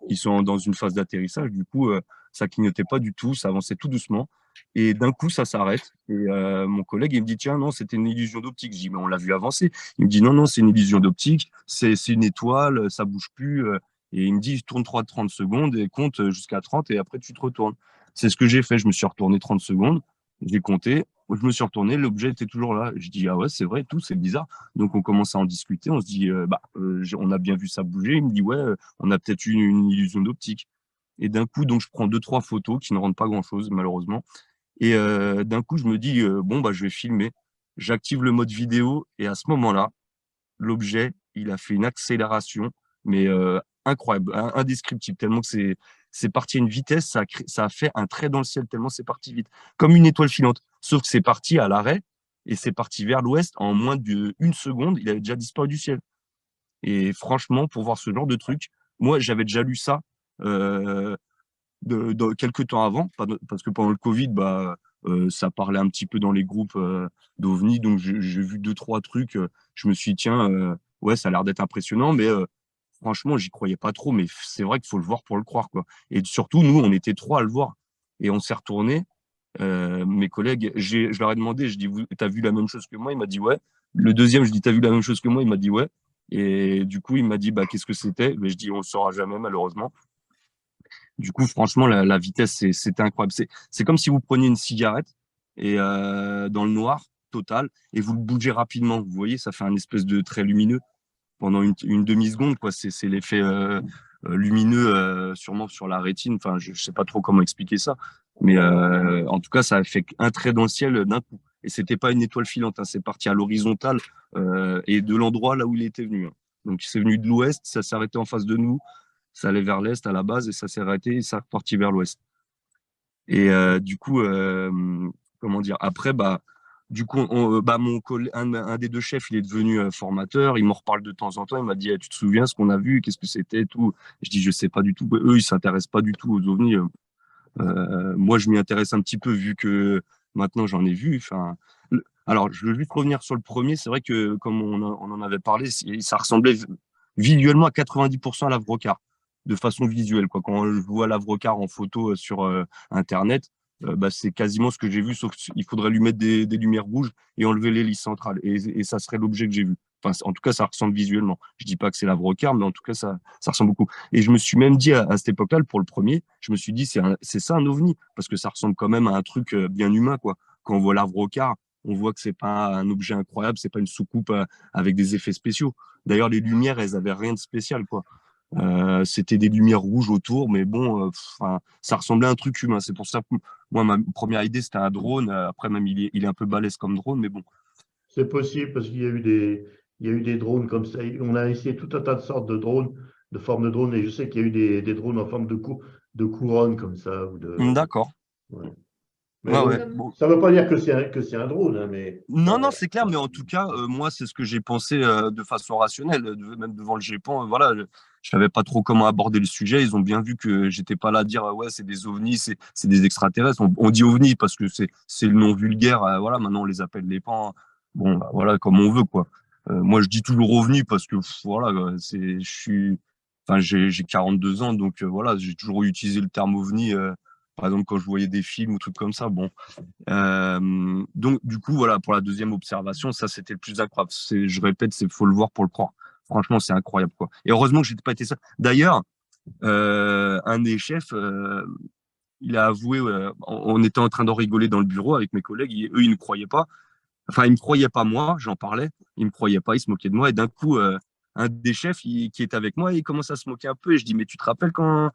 ils sont dans une phase d'atterrissage. Du coup, ça clignotait pas du tout, ça avançait tout doucement. Et d'un coup, ça s'arrête. Et mon collègue, il me dit, tiens, non, c'était une illusion d'optique. Je dis, mais on l'a vu avancer. Il me dit, non, non, c'est une illusion d'optique, c'est une étoile, ça bouge plus. Et il me dit, tourne 30 secondes et compte jusqu'à 30 et après tu te retournes. C'est ce que j'ai fait. Je me suis retourné 30 secondes, j'ai compté, je me suis retourné, l'objet était toujours là. Je dis, ah ouais, c'est vrai, tout, c'est bizarre. Donc on commence à en discuter, on se dit, on a bien vu ça bouger. Il me dit, ouais, on a peut-être eu une illusion d'optique. Et d'un coup, donc je prends deux, trois photos qui ne rendent pas grand-chose, malheureusement. Et d'un coup, je me dis, bon, je vais filmer. J'active le mode vidéo et à ce moment-là, l'objet, il a fait une accélération, mais incroyable, indescriptible, tellement que c'est parti à une vitesse, ça a fait un trait dans le ciel, tellement c'est parti vite, comme une étoile filante. Sauf que c'est parti à l'arrêt et c'est parti vers l'ouest en moins d'une seconde, il avait déjà disparu du ciel. Et franchement, pour voir ce genre de truc, moi, j'avais déjà lu ça quelques temps avant, parce que pendant le Covid, ça parlait un petit peu dans les groupes d'OVNI, donc j'ai vu deux, trois trucs. Je me suis dit, tiens, ouais, ça a l'air d'être impressionnant, mais franchement, j'y croyais pas trop. Mais c'est vrai qu'il faut le voir pour le croire, quoi. Et surtout, nous, on était trois à le voir. Et on s'est retourné. Mes collègues, je leur ai demandé, je dis, t'as vu la même chose que moi? Il m'a dit, ouais. Le deuxième, je dis, t'as vu la même chose que moi? Il m'a dit, ouais. Et du coup, il m'a dit, qu'est-ce que c'était? Mais je dis, on ne saura jamais, malheureusement. Du coup, franchement, la vitesse, c'était incroyable. C'est comme si vous preniez une cigarette et dans le noir total et vous le bougez rapidement. Vous voyez, ça fait un espèce de trait lumineux pendant une demi-seconde, quoi. C'est l'effet lumineux sûrement sur la rétine. Enfin, je sais pas trop comment expliquer ça, mais en tout cas, ça a fait un trait dans le ciel d'un coup. Et c'était pas une étoile filante, hein, c'est parti à l'horizontale et de l'endroit là où il était venu, hein. Donc, c'est venu de l'ouest, ça s'est arrêté en face de nous, ça allait vers l'est à la base et ça s'est arrêté et ça est reparti vers l'ouest. Et du coup, comment dire, après, du coup, un des deux chefs, il est devenu formateur. Il m'en reparle de temps en temps. Il m'a dit, tu te souviens ce qu'on a vu? Qu'est-ce que c'était? Tout. Je dis, je sais pas du tout. Eux, ils s'intéressent pas du tout aux ovnis. Moi, je m'y intéresse un petit peu vu que maintenant j'en ai vu. Enfin, alors, je veux juste revenir sur le premier. C'est vrai que, comme on en avait parlé, ça ressemblait visuellement à 90% à l'Avrocar, de façon visuelle, quoi. Quand je vois l'Avrocar en photo sur Internet, c'est quasiment ce que j'ai vu, sauf qu'il faudrait lui mettre des lumières rouges et enlever l'hélice centrale. Et ça serait l'objet que j'ai vu. Enfin, en tout cas, ça ressemble visuellement. Je dis pas que c'est l'Avrocar, mais en tout cas, ça ressemble beaucoup. Et je me suis même dit à cette époque-là, pour le premier, je me suis dit, c'est ça un ovni, parce que ça ressemble quand même à un truc bien humain, quoi. Quand on voit l'Avrocar, on voit que c'est pas un objet incroyable, c'est pas une soucoupe avec des effets spéciaux. D'ailleurs, les lumières, elles avaient rien de spécial, quoi. C'était des lumières rouges autour, mais bon, ça ressemblait à un truc humain. C'est pour ça que moi, ma première idée, c'était un drone. Après, même, il est un peu balèze comme drone, mais bon. C'est possible parce qu'il y a eu des drones comme ça. On a essayé tout un tas de sortes de drones, de formes de drones, et je sais qu'il y a eu des drones en forme de couronne comme ça. D'accord. Ouais. Mais Ouais, bon, bon. ça ne veut pas dire que c'est un drone, hein, mais Non, c'est clair, mais en tout cas, moi, c'est ce que j'ai pensé de façon rationnelle, même devant le GEPAN. Voilà, je savais pas trop comment aborder le sujet. Ils ont bien vu que j'étais pas là à dire ouais, c'est des ovnis, c'est des extraterrestres. On dit ovnis parce que c'est le nom vulgaire. Voilà, maintenant on les appelle les pans. Bon, voilà, comme on veut, quoi. Moi, je dis toujours ovni parce que voilà, enfin, j'ai 42 ans, donc voilà, j'ai toujours utilisé le terme ovni. Par exemple, quand je voyais des films ou trucs comme ça, bon. Donc, du coup, voilà, pour la deuxième observation, ça, c'était le plus incroyable. Je répète, c'est faut le voir pour le croire. franchement, c'est incroyable, quoi. Et heureusement que j'ai pas été ça. D'ailleurs, un des chefs, il a avoué, on était en train d'en rigoler dans le bureau avec mes collègues, eux, ils ne croyaient pas. Enfin, ils me croyaient pas moi, j'en parlais, ils me croyaient pas, ils se moquaient de moi. Et d'un coup, un des chefs qui était avec moi, il commence à se moquer un peu. Et je dis, mais tu te rappelles quand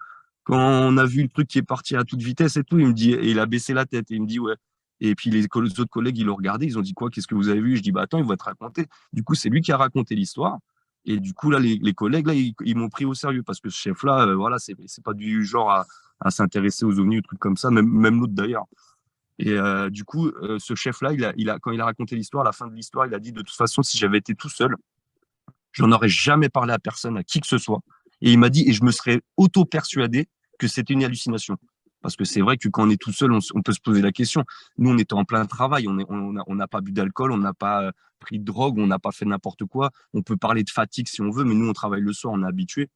on a vu le truc qui est parti à toute vitesse et tout, il me dit, et il a baissé la tête et il me dit, ouais. Et puis les autres collègues, ils l'ont regardé, ils ont dit quoi, qu'est-ce que vous avez vu? Je dis, bah attends, il va te raconter. Du coup, c'est lui qui a raconté l'histoire. Et du coup, là, les collègues, là, ils m'ont pris au sérieux parce que ce chef-là, voilà, c'est pas du genre à s'intéresser aux ovnis ou trucs comme ça, même l'autre d'ailleurs. Et du coup, ce chef-là, quand il a raconté l'histoire, à la fin de l'histoire, il a dit de toute façon, si j'avais été tout seul, j'en aurais jamais parlé à personne, à qui que ce soit. Et il m'a dit, et je me serais auto-persuadé que c'était une hallucination. Parce que c'est vrai que quand on est tout seul, on peut se poser la question. Nous, on était en plein travail, on n'a pas bu d'alcool, on n'a pas pris de drogue, on n'a pas fait n'importe quoi. On peut parler de fatigue si on veut, mais nous, on travaille le soir, on est habitué.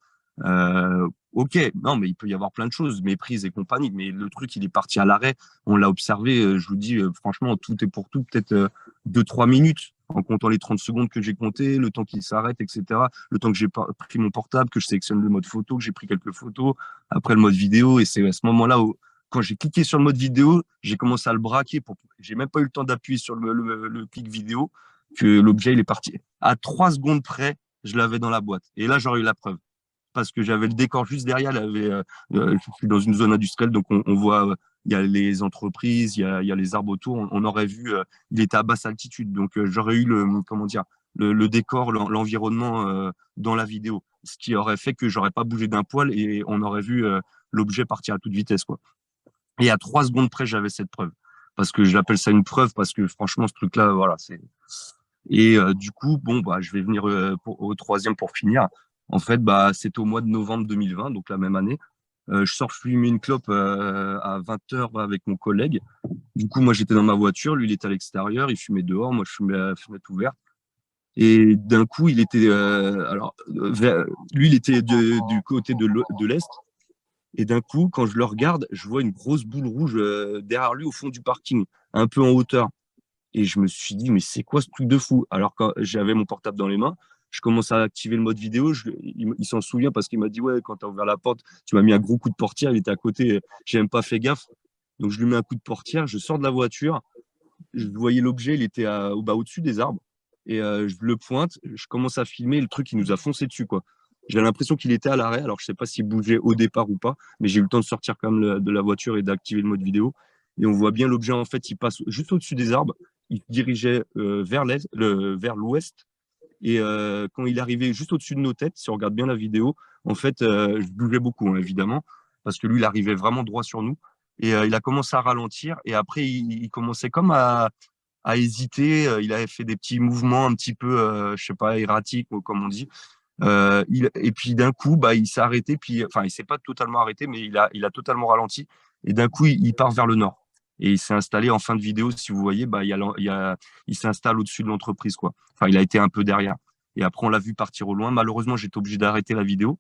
Ok, non, mais il peut y avoir plein de choses, méprise et compagnie, mais le truc, il est parti à l'arrêt, on l'a observé, je vous dis, franchement, tout est pour tout, peut-être 2-3 minutes, en comptant les 30 secondes que j'ai compté, le temps qu'il s'arrête, etc., le temps que j'ai pris mon portable, que je sélectionne le mode photo, que j'ai pris quelques photos, après le mode vidéo, et c'est à ce moment-là où, quand j'ai cliqué sur le mode vidéo, j'ai commencé à le braquer, j'ai même pas eu le temps d'appuyer sur le clic vidéo, que l'objet, il est parti. À 3 secondes près, je l'avais dans la boîte, et là, j'aurais eu la preuve parce que j'avais le décor juste derrière. Je suis dans une zone industrielle, donc on voit, il y a les entreprises, il y a les arbres autour. On aurait vu, il était à basse altitude, donc j'aurais eu comment dire, le décor, l'environnement dans la vidéo, ce qui aurait fait que j'aurais pas bougé d'un poil et on aurait vu l'objet partir à toute vitesse, quoi. Et à 3 secondes près, j'avais cette preuve, parce que je l'appelle ça une preuve, parce que franchement, ce truc-là, voilà, c'est. Et du coup, bon, bah, je vais venir au troisième pour finir. En fait, bah, c'était au mois de novembre 2020, donc la même année. Je sors fumer une clope à 20h avec mon collègue. Du coup, moi, j'étais dans ma voiture, lui, il était à l'extérieur, il fumait dehors, moi, je fumais à la fenêtre ouverte. Et d'un coup, il était, lui, il était du côté de l'Est. Et d'un coup, quand je le regarde, je vois une grosse boule rouge derrière lui au fond du parking, un peu en hauteur. Et je me suis dit, mais c'est quoi ce truc de fou? Alors, quand j'avais mon portable dans les mains, je commence à activer le mode vidéo. Il s'en souvient parce qu'il m'a dit, ouais, quand tu as ouvert la porte, tu m'as mis un gros coup de portière. Il était à côté. J'ai même pas fait gaffe. Donc, je lui mets un coup de portière. Je sors de la voiture. Je voyais l'objet. Il était au-dessus des arbres. Et je le pointe. Je commence à filmer. Le truc, il nous a foncé dessus, quoi. J'ai l'impression qu'il était à l'arrêt. Alors, je sais pas s'il bougeait au départ ou pas. Mais j'ai eu le temps de sortir quand même de la voiture et d'activer le mode vidéo. Et on voit bien l'objet, en fait, il passe juste au-dessus des arbres. Il se dirigeait vers l'ouest. Et quand il arrivait juste au-dessus de nos têtes, si on regarde bien la vidéo, en fait, je bougeais beaucoup, hein, évidemment, parce que lui, il arrivait vraiment droit sur nous. Et il a commencé à ralentir. Et après, il commençait comme à hésiter. Il avait fait des petits mouvements un petit peu, je sais pas, erratiques, comme on dit. Et puis d'un coup, bah, il s'est arrêté. Puis, enfin, il s'est pas totalement arrêté, mais il a totalement ralenti. Et d'un coup, il part vers le nord. Et il s'est installé en fin de vidéo, si vous voyez, bah, il s'installe au-dessus de l'entreprise, quoi. Enfin, il a été un peu derrière. Et après, on l'a vu partir au loin. Malheureusement, j'étais obligé d'arrêter la vidéo.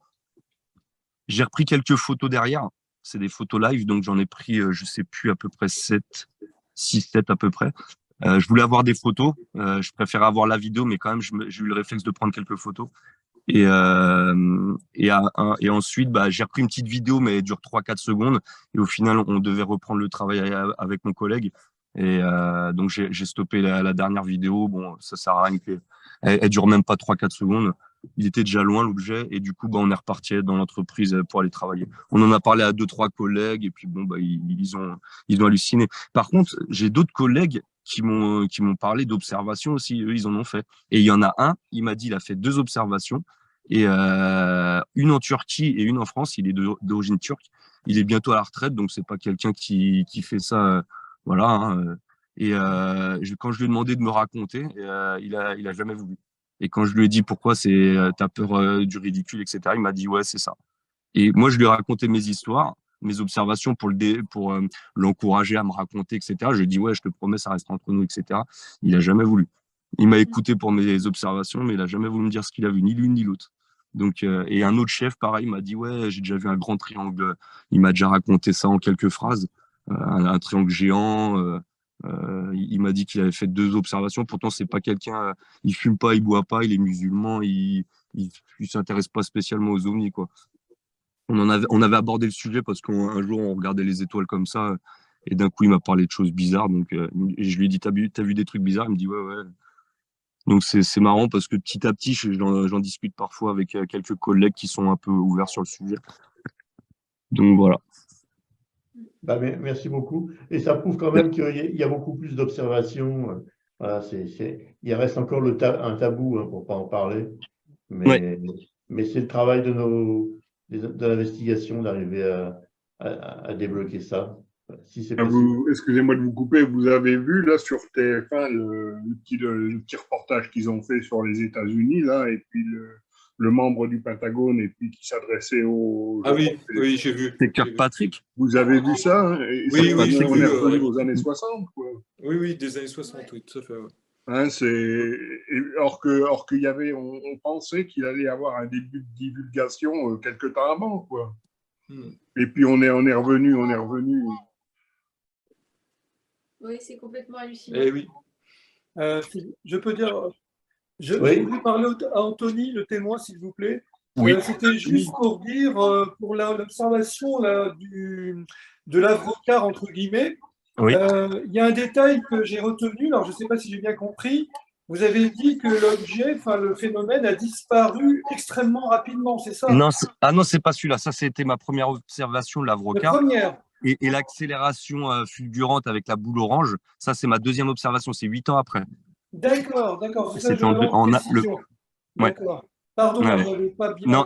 J'ai repris quelques photos derrière. C'est des photos live, donc j'en ai pris, je sais plus, à peu près 7, 6, 7 à peu près. Je voulais avoir des photos. Je préférais avoir la vidéo, mais quand même, j'ai eu le réflexe de prendre quelques photos. Et ensuite, bah, j'ai repris une petite vidéo, mais elle dure 3-4 secondes. Et au final, on devait reprendre le travail avec mon collègue. Et donc, j'ai stoppé la dernière vidéo. Bon, ça sert à rien. Elle dure même pas 3-4 secondes. Il était déjà loin, l'objet. Et du coup, bah, on est reparti dans l'entreprise pour aller travailler. On en a parlé à 2-3 collègues. Et puis, bon, bah, ils ont halluciné. Par contre, j'ai d'autres collègues qui m'ont parlé d'observations aussi. Eux, ils en ont fait. Et il y en a un, il m'a dit, il a fait 2 observations. Et une en Turquie et une en France. Il est d'origine turque. Il est bientôt à la retraite, donc c'est pas quelqu'un qui fait ça, voilà. Hein. Et quand je lui ai demandé de me raconter, il a jamais voulu. Et quand je lui ai dit pourquoi t'as peur du ridicule, etc., il m'a dit ouais, c'est ça. Et moi, je lui ai raconté mes histoires, mes observations pour l'encourager à me raconter, etc. Je lui ai dit ouais, je te promets, ça reste entre nous, etc. Il a jamais voulu. Il m'a écouté pour mes observations, mais il a jamais voulu me dire ce qu'il a vu, ni l'une ni l'autre. Donc, et un autre chef, pareil, m'a dit ouais, j'ai déjà vu un grand triangle. Il m'a déjà raconté ça en quelques phrases, un triangle géant. Il m'a dit qu'il avait fait 2 observations. Pourtant, c'est pas quelqu'un. Il fume pas, il boit pas, il est musulman, il il s'intéresse pas spécialement aux ovnis, quoi. On avait abordé le sujet parce qu'un jour, on regardait les étoiles comme ça, et d'un coup, il m'a parlé de choses bizarres. Donc, et je lui ai dit, t'as vu des trucs bizarres? Il me dit, ouais, ouais. Donc, c'est marrant parce que petit à petit, j'en discute parfois avec quelques collègues qui sont un peu ouverts sur le sujet. Donc, voilà. Bah, merci beaucoup. Et ça prouve quand même qu'il y a beaucoup plus d'observations. Voilà, il reste encore un tabou, hein, pour ne pas en parler. Ouais. Mais c'est le travail de l'investigation d'arriver à débloquer ça, si c'est possible. Excusez-moi de vous couper, vous avez vu là sur TF1 le petit reportage qu'ils ont fait sur les États-Unis, là, et puis le membre du Pentagone, et puis qui s'adressait aux... Ah oui, oui, j'ai vu. C'est Kirkpatrick. Vous avez vu ça, hein? Oui, oui, j'ai on vu. est revenu aux années 60, quoi. Oui, oui, des années 60, oui, tout à fait. Ouais. Hein, or qu'il y avait, on pensait qu'il allait y avoir un début de divulgation quelque temps avant, quoi. Et puis on est revenu. Oui, c'est complètement hallucinant. Eh oui. Je peux dire, je Oui. voulais parler à Anthony, le témoin, s'il vous plaît. Oui. C'était juste pour dire, pour l'observation de l'avocat, entre guillemets, Oui. il y a un détail que j'ai retenu, alors je ne sais pas si j'ai bien compris. Vous avez dit que l'objet, enfin le phénomène a disparu extrêmement rapidement, c'est ça? Non, c'est pas celui-là. Ça, c'était ma première observation de La l'avocat. première. Et l'accélération fulgurante avec la boule orange, ça, c'est ma deuxième observation. C'est 8 ans après. D'accord. C'est ça, C'était en précision. Ouais. D'accord. Pardon, Ouais. j'avais pas bien. Non,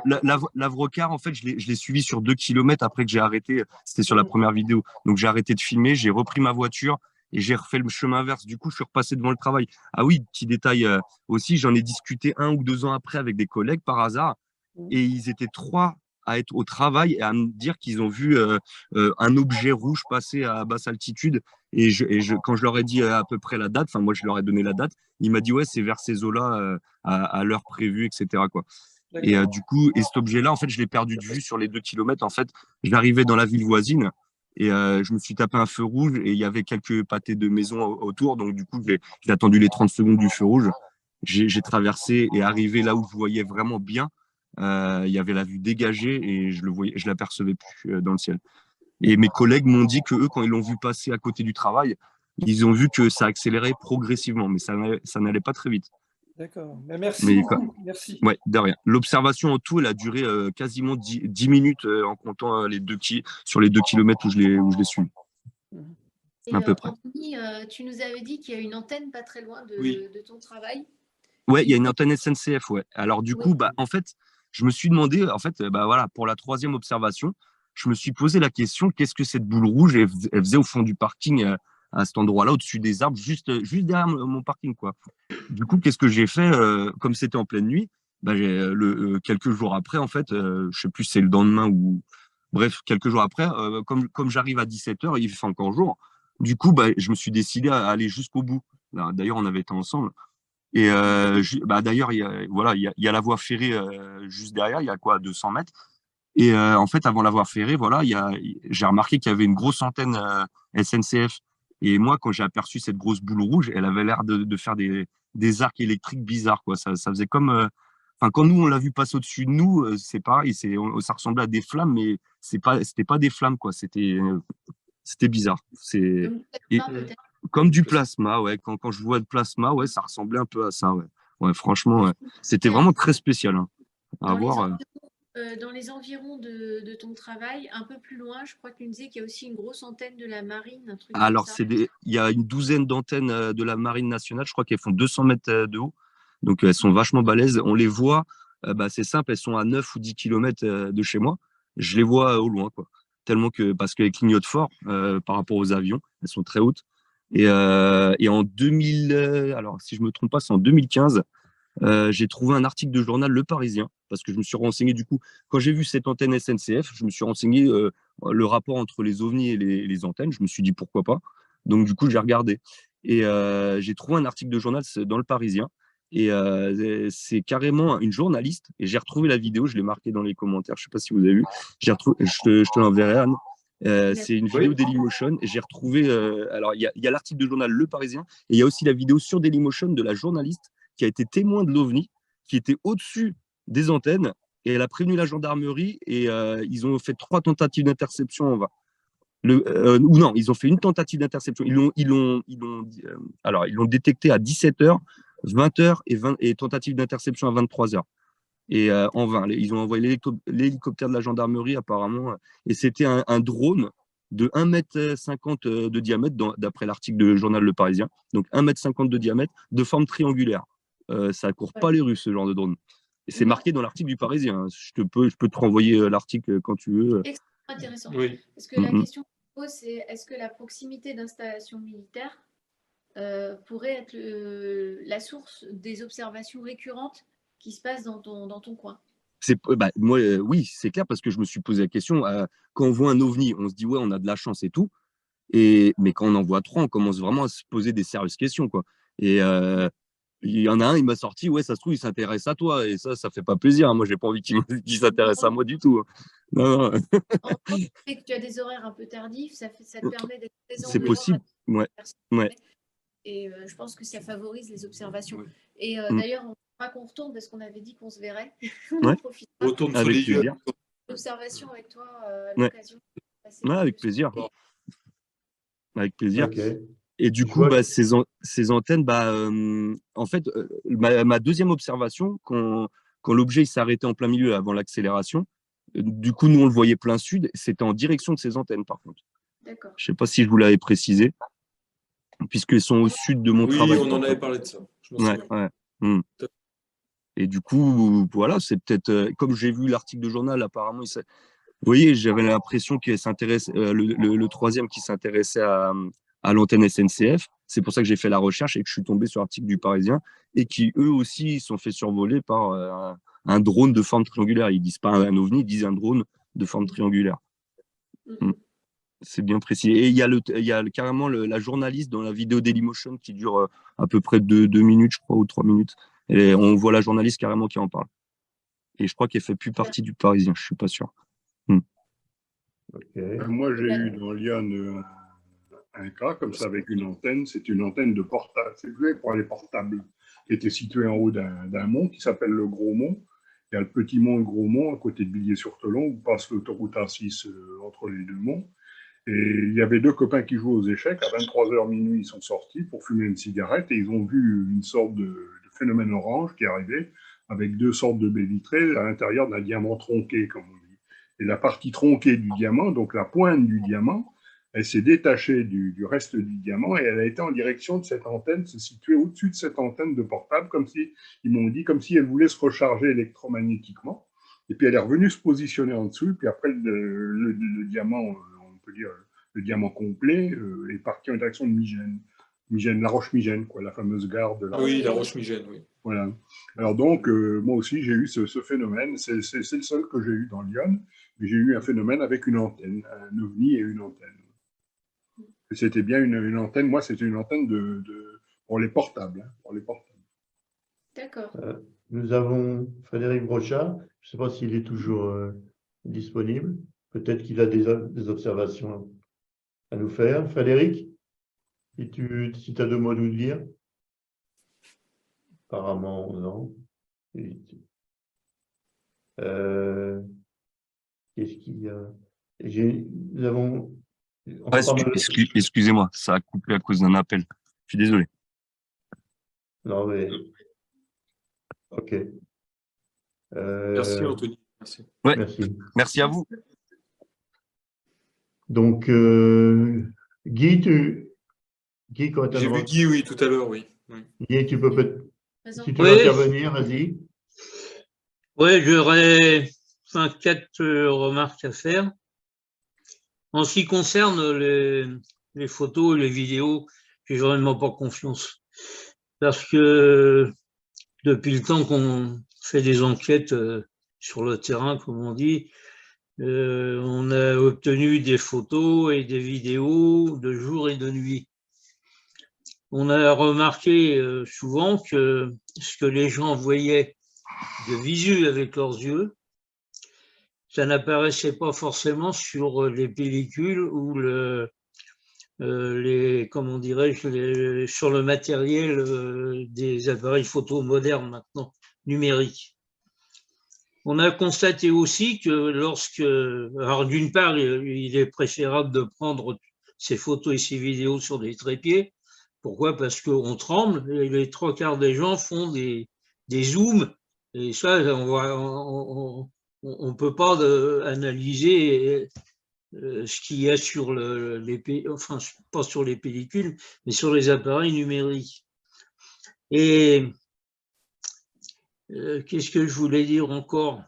l'Avrocar, en fait, je l'ai suivi sur 2 kilomètres après que j'ai arrêté. C'était sur la première vidéo. Donc, j'ai arrêté de filmer, j'ai repris ma voiture et j'ai refait le chemin inverse. Du coup, je suis repassé devant le travail. Ah oui, petit détail aussi, j'en ai discuté 1 ou 2 ans après avec des collègues par hasard. Et ils étaient 3 à être au travail et à me dire qu'ils ont vu un objet rouge passer à basse altitude. Et quand je leur ai dit à peu près la date, enfin, moi, je leur ai donné la date, il m'a dit, ouais, c'est vers ces eaux-là, à l'heure prévue, etc., quoi. Et du coup, cet objet-là, en fait, je l'ai perdu de vue sur les 2 kilomètres. En fait, j'arrivais dans la ville voisine et je me suis tapé un feu rouge et il y avait quelques pâtés de maison autour. Donc, du coup, j'ai attendu les 30 secondes du feu rouge. J'ai traversé et arrivé là où je voyais vraiment bien. Il y avait la vue dégagée et je l'apercevais plus dans le ciel. Et mes collègues m'ont dit que eux, quand ils l'ont vu passer à côté du travail, ils ont vu que ça accélérait progressivement, mais ça n'allait pas très vite. D'accord. Merci beaucoup. Merci. Ouais, de rien. L'observation en tout, elle a duré quasiment 10 minutes en comptant sur les 2 kilomètres où je l'ai suivi. Et, à peu près. Anthony, tu nous avais dit qu'il y a une antenne pas très loin de ton travail. Ouais, il y a une antenne SNCF, ouais. Alors du coup, en fait, je me suis demandé, en fait, voilà, pour la 3e observation, je me suis posé la question, qu'est-ce que cette boule rouge, elle faisait au fond du parking, à cet endroit-là, au-dessus des arbres, juste derrière mon parking, quoi. Du coup, qu'est-ce que j'ai fait, comme c'était en pleine nuit, quelques jours après, en fait, je sais plus si c'est le lendemain ou... Bref, quelques jours après, comme j'arrive à 17h, il fait encore jour. Du coup, je me suis décidé à aller jusqu'au bout. D'ailleurs, on avait été ensemble. Et d'ailleurs, il y a la voie ferrée juste derrière, il y a quoi, 200 mètres. Et en fait, avant la voie ferrée, voilà, j'ai remarqué qu'il y avait une grosse antenne SNCF. Et moi, quand j'ai aperçu cette grosse boule rouge, elle avait l'air de faire des arcs électriques bizarres, quoi. Ça faisait comme, quand nous on l'a vu passer au-dessus de nous, c'est pareil, ça ressemblait à des flammes, mais c'était pas des flammes, quoi. C'était bizarre. Comme du plasma, ouais. Quand je vois de plasma, ouais, ça ressemblait un peu à ça, ouais. Ouais, franchement, ouais. C'était vraiment très spécial, hein, à voir. Dans les environs de ton travail, un peu plus loin, je crois que tu nous disais qu'il y a aussi une grosse antenne de la marine, un truc Alors, comme ça. il y a une douzaine d'antennes de la marine nationale, je crois qu'elles font 200 mètres de haut, donc elles sont vachement balèzes. On les voit, c'est simple, elles sont à 9 ou 10 kilomètres de chez moi. Je les vois au loin, quoi. Parce qu'elles clignotent fort par rapport aux avions, elles sont très hautes. Et en 2000, alors si je me trompe pas, c'est en 2015, j'ai trouvé un article de journal Le Parisien, parce que je me suis renseigné du coup, quand j'ai vu cette antenne SNCF, je me suis renseigné le rapport entre les ovnis et les antennes, je me suis dit pourquoi pas. Donc du coup, j'ai regardé. Et j'ai trouvé un article de journal dans Le Parisien, et c'est carrément une journaliste, et j'ai retrouvé la vidéo, je l'ai marqué dans les commentaires, je sais pas si vous avez vu, je te l'enverrai, Anne. C'est une vidéo Dailymotion. J'ai retrouvé. Alors, il y a l'article de journal Le Parisien et il y a aussi la vidéo sur Dailymotion de la journaliste qui a été témoin de l'OVNI, qui était au-dessus des antennes et elle a prévenu la gendarmerie et ils ont fait 3 tentatives d'interception en vain. Ou non, ils ont fait une tentative d'interception. Ils l'ont détecté à 17h, 20h et tentative d'interception à 23h. Et en vain. Ils ont envoyé l'hélicoptère de la gendarmerie apparemment. Et c'était un drone de 1,50 m de diamètre, d'après l'article du journal Le Parisien. Donc 1,50 m de diamètre, de forme triangulaire. Ça ne court pas les rues, ce genre de drone. Et c'est marqué dans l'article du Parisien. Je peux te renvoyer l'article quand tu veux. Extrêmement intéressant. Oui. Parce que la question que je pose, c'est est-ce que la proximité d'installations militaires pourrait être la source des observations récurrentes qui se passent dans ton coin? Moi, oui, c'est clair, parce que je me suis posé la question. Quand on voit un ovni, on se dit, ouais, on a de la chance et tout. Mais quand on en voit 3, on commence vraiment à se poser des sérieuses questions, quoi. Et il y en a un, il m'a sorti, ouais, ça se trouve, il s'intéresse à toi. Et ça fait pas plaisir. Moi, j'ai pas envie qu'il s'intéresse à moi du tout. Non, non. En fait, que tu as des horaires un peu tardifs, ça te permet d'être présent. C'est possible, ouais. Et je pense que ça favorise les observations. Oui. Et d'ailleurs, on va qu'on retourne parce qu'on avait dit qu'on se verrait. On Ouais. en profite. Retourne sur Avec les plaisir. L'observation avec toi à Ouais. l'occasion. Ouais, avec plaisir. Avec plaisir. Ok. Et du coup, ces antennes, en fait, ma deuxième observation, quand l'objet s'est arrêté en plein milieu avant l'accélération, du coup, nous, on le voyait plein sud, c'était en direction de ces antennes, par contre. D'accord. Je ne sais pas si je vous l'avais précisé, puisqu'elles sont au sud de mon travail. Oui, on en avait parlé de ça. Je m'en souviens. Ouais. Et du coup, voilà, c'est peut-être, comme j'ai vu l'article de journal, apparemment, vous voyez, j'avais l'impression qu'il s'intéresse, le troisième qui s'intéressait à l'antenne SNCF. C'est pour ça que j'ai fait la recherche et que je suis tombé sur l'article du Parisien, et qui, eux aussi, sont fait survoler par un drone de forme triangulaire. Ils disent pas un ovni, ils disent un drone de forme triangulaire. C'est bien précis. Et il y a carrément la journaliste dans la vidéo Dailymotion qui dure à peu près 2 minutes, je crois, ou 3 minutes. Et on voit la journaliste carrément qui en parle. Et je crois qu'elle fait plus partie du Parisien, je suis pas sûr. Okay. Moi, j'ai eu dans Lyon un cas comme ça avec une antenne. C'est une antenne de portable. C'est joué pour les portables, qui était située en haut d'un mont qui s'appelle le Gros Mont. Il y a le petit mont, le Gros Mont, à côté de Villiers-sur-Tholon, où passe l'autoroute A6 entre les deux monts. Et il y avait 2 copains qui jouaient aux échecs. À 23h minuit, ils sont sortis pour fumer une cigarette et ils ont vu une sorte de phénomène orange qui arrivait avec 2 sortes de baies vitrées à l'intérieur d'un diamant tronqué, comme on dit. Et la partie tronquée du diamant, donc la pointe du diamant, elle s'est détachée du reste du diamant et elle a été en direction de cette antenne, se situer au-dessus de cette antenne de portable, comme si, ils m'ont dit, comme si elle voulait se recharger électromagnétiquement. Et puis elle est revenue se positionner en dessous, puis après le diamant, on peut dire le diamant complet, est parti en direction de Migène, la Roche-Migène, quoi, la fameuse gare de la Roche. Oui, la Roche-Migène, oui. Voilà. Alors donc, moi aussi, j'ai eu ce phénomène. C'est le seul que j'ai eu dans Lyon. Mais j'ai eu un phénomène avec une antenne, un ovni et une antenne. Et c'était bien une antenne. Moi, c'était une antenne pour les portables. Pour les portables. D'accord. Nous avons Frédéric Brochard. Je ne sais pas s'il est toujours disponible. Peut-être qu'il a des observations à nous faire. Frédéric, si tu as 2 mots à nous dire. Apparemment, non. Qu'est-ce qu'il y a? Nous avons... Excusez-moi, ça a coupé à cause d'un appel. Je suis désolé. Non, mais... Ok. Merci, Anthony. Merci. Ouais. Merci à vous. Donc, Guy, quand tu as J'ai vu Guy, oui, tout à l'heure, oui. Guy, tu peux peut-être... Si tu veux intervenir, vas-y. Oui, j'aurais 4 remarques à faire. En ce qui concerne les photos et les vidéos, j'ai vraiment pas confiance. Parce que depuis le temps qu'on fait des enquêtes sur le terrain, comme on dit, on a obtenu des photos et des vidéos de jour et de nuit. On a remarqué souvent que ce que les gens voyaient de visu avec leurs yeux, ça n'apparaissait pas forcément sur les pellicules ou comment dirais-je, sur le matériel des appareils photo modernes maintenant, numériques. On a constaté aussi que alors d'une part, il est préférable de prendre ses photos et ses vidéos sur des trépieds. Pourquoi? Parce qu'on tremble et les 3/4 des gens font des zooms. Et ça, on ne peut pas analyser ce qu'il y a sur enfin, pas sur les pellicules, mais sur les appareils numériques. Et qu'est-ce que je voulais dire encore?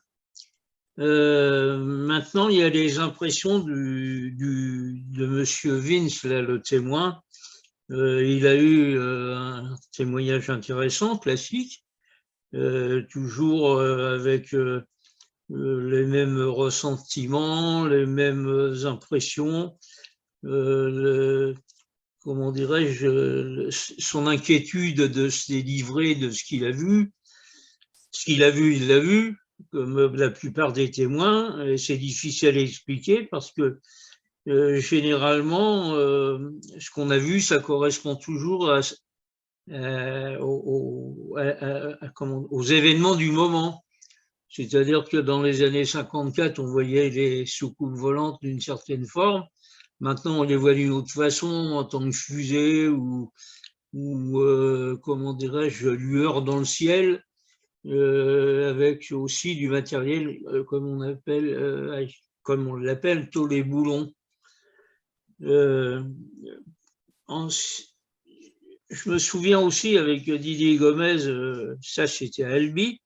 Maintenant, il y a les impressions de Monsieur Vince, là, le témoin. Il a eu un témoignage intéressant, classique, toujours avec les mêmes ressentiments, les mêmes impressions, comment dirais-je, son inquiétude de se délivrer de ce qu'il a vu. Ce qu'il a vu, il l'a vu, comme la plupart des témoins, et c'est difficile à expliquer parce que généralement, ce qu'on a vu, ça correspond toujours aux événements du moment. C'est-à-dire que dans les années 54, on voyait les soucoupes volantes d'une certaine forme. Maintenant, on les voit d'une autre façon, en tant que fusée ou comment dirais-je, lueur dans le ciel, avec aussi du matériel, comme on l'appelle, taux les boulons. Je me souviens aussi avec Didier Gomez, ça c'était à Albi,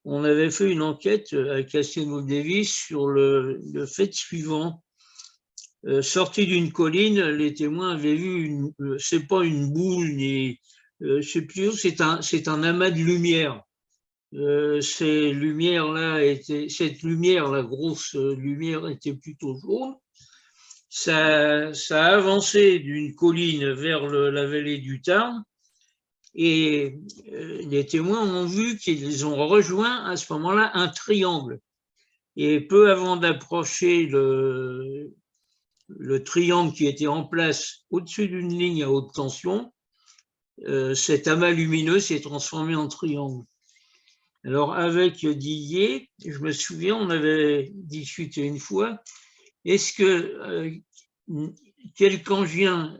on avait fait une enquête avec Castelnau Davis sur le fait suivant. Sorti d'une colline, les témoins avaient vu, c'est pas une boule, ni, je sais plus, c'est un amas de lumière. Cette lumière, la grosse lumière, était plutôt jaune. Ça a avancé d'une colline vers la vallée du Tarn et les témoins ont vu qu'ils ont rejoint à ce moment-là un triangle. Et peu avant d'approcher le triangle qui était en place au-dessus d'une ligne à haute tension, cet amas lumineux s'est transformé en triangle. Alors avec Didier, je me souviens, on avait discuté une fois, est-ce que quelque engin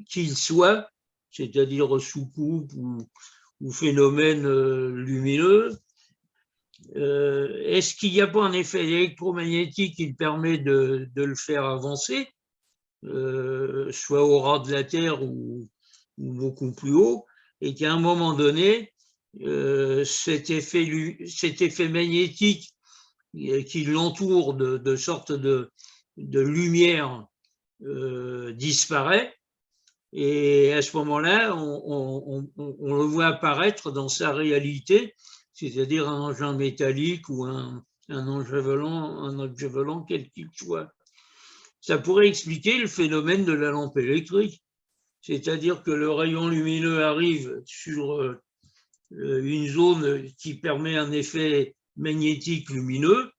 qu'il soit, c'est-à-dire soucoupe ou phénomène lumineux, est-ce qu'il n'y a pas un effet électromagnétique qui permet de le faire avancer, soit au ras de la Terre ou beaucoup plus haut, et qu'à un moment donné, cet effet magnétique qui l'entoure de sorte de lumière disparaît, et à ce moment-là, on le voit apparaître dans sa réalité, c'est-à-dire un engin métallique ou un objet volant quel qu'il soit. Ça pourrait expliquer le phénomène de la lampe électrique, c'est-à-dire que le rayon lumineux arrive sur une zone qui permet un effet magnétique lumineux,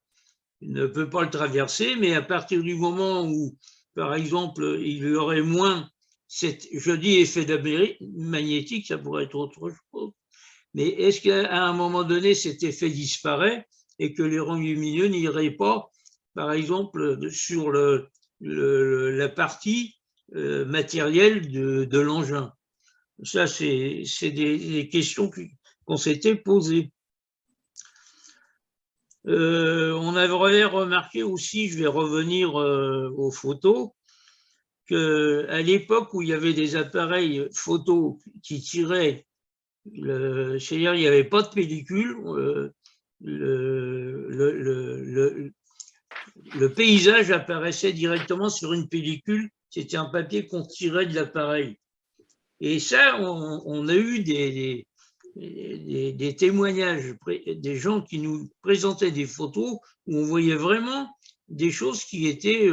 il ne peut pas le traverser, mais à partir du moment où, par exemple, il y aurait moins, je dis effet magnétique, ça pourrait être autre chose, mais est-ce qu'à un moment donné, cet effet disparaît et que les rayons lumineux n'iraient pas, par exemple, sur la partie matérielle de l'engin? Ça, c'est des questions qu'on s'était posées. On avait remarqué aussi, je vais revenir aux photos, qu'à l'époque où il y avait des appareils photo qui tiraient, c'est-à-dire il n'y avait pas de pellicule, le paysage apparaissait directement sur une pellicule, c'était un papier qu'on tirait de l'appareil. Et ça, on a eu des témoignages, des gens qui nous présentaient des photos où on voyait vraiment des choses qui étaient,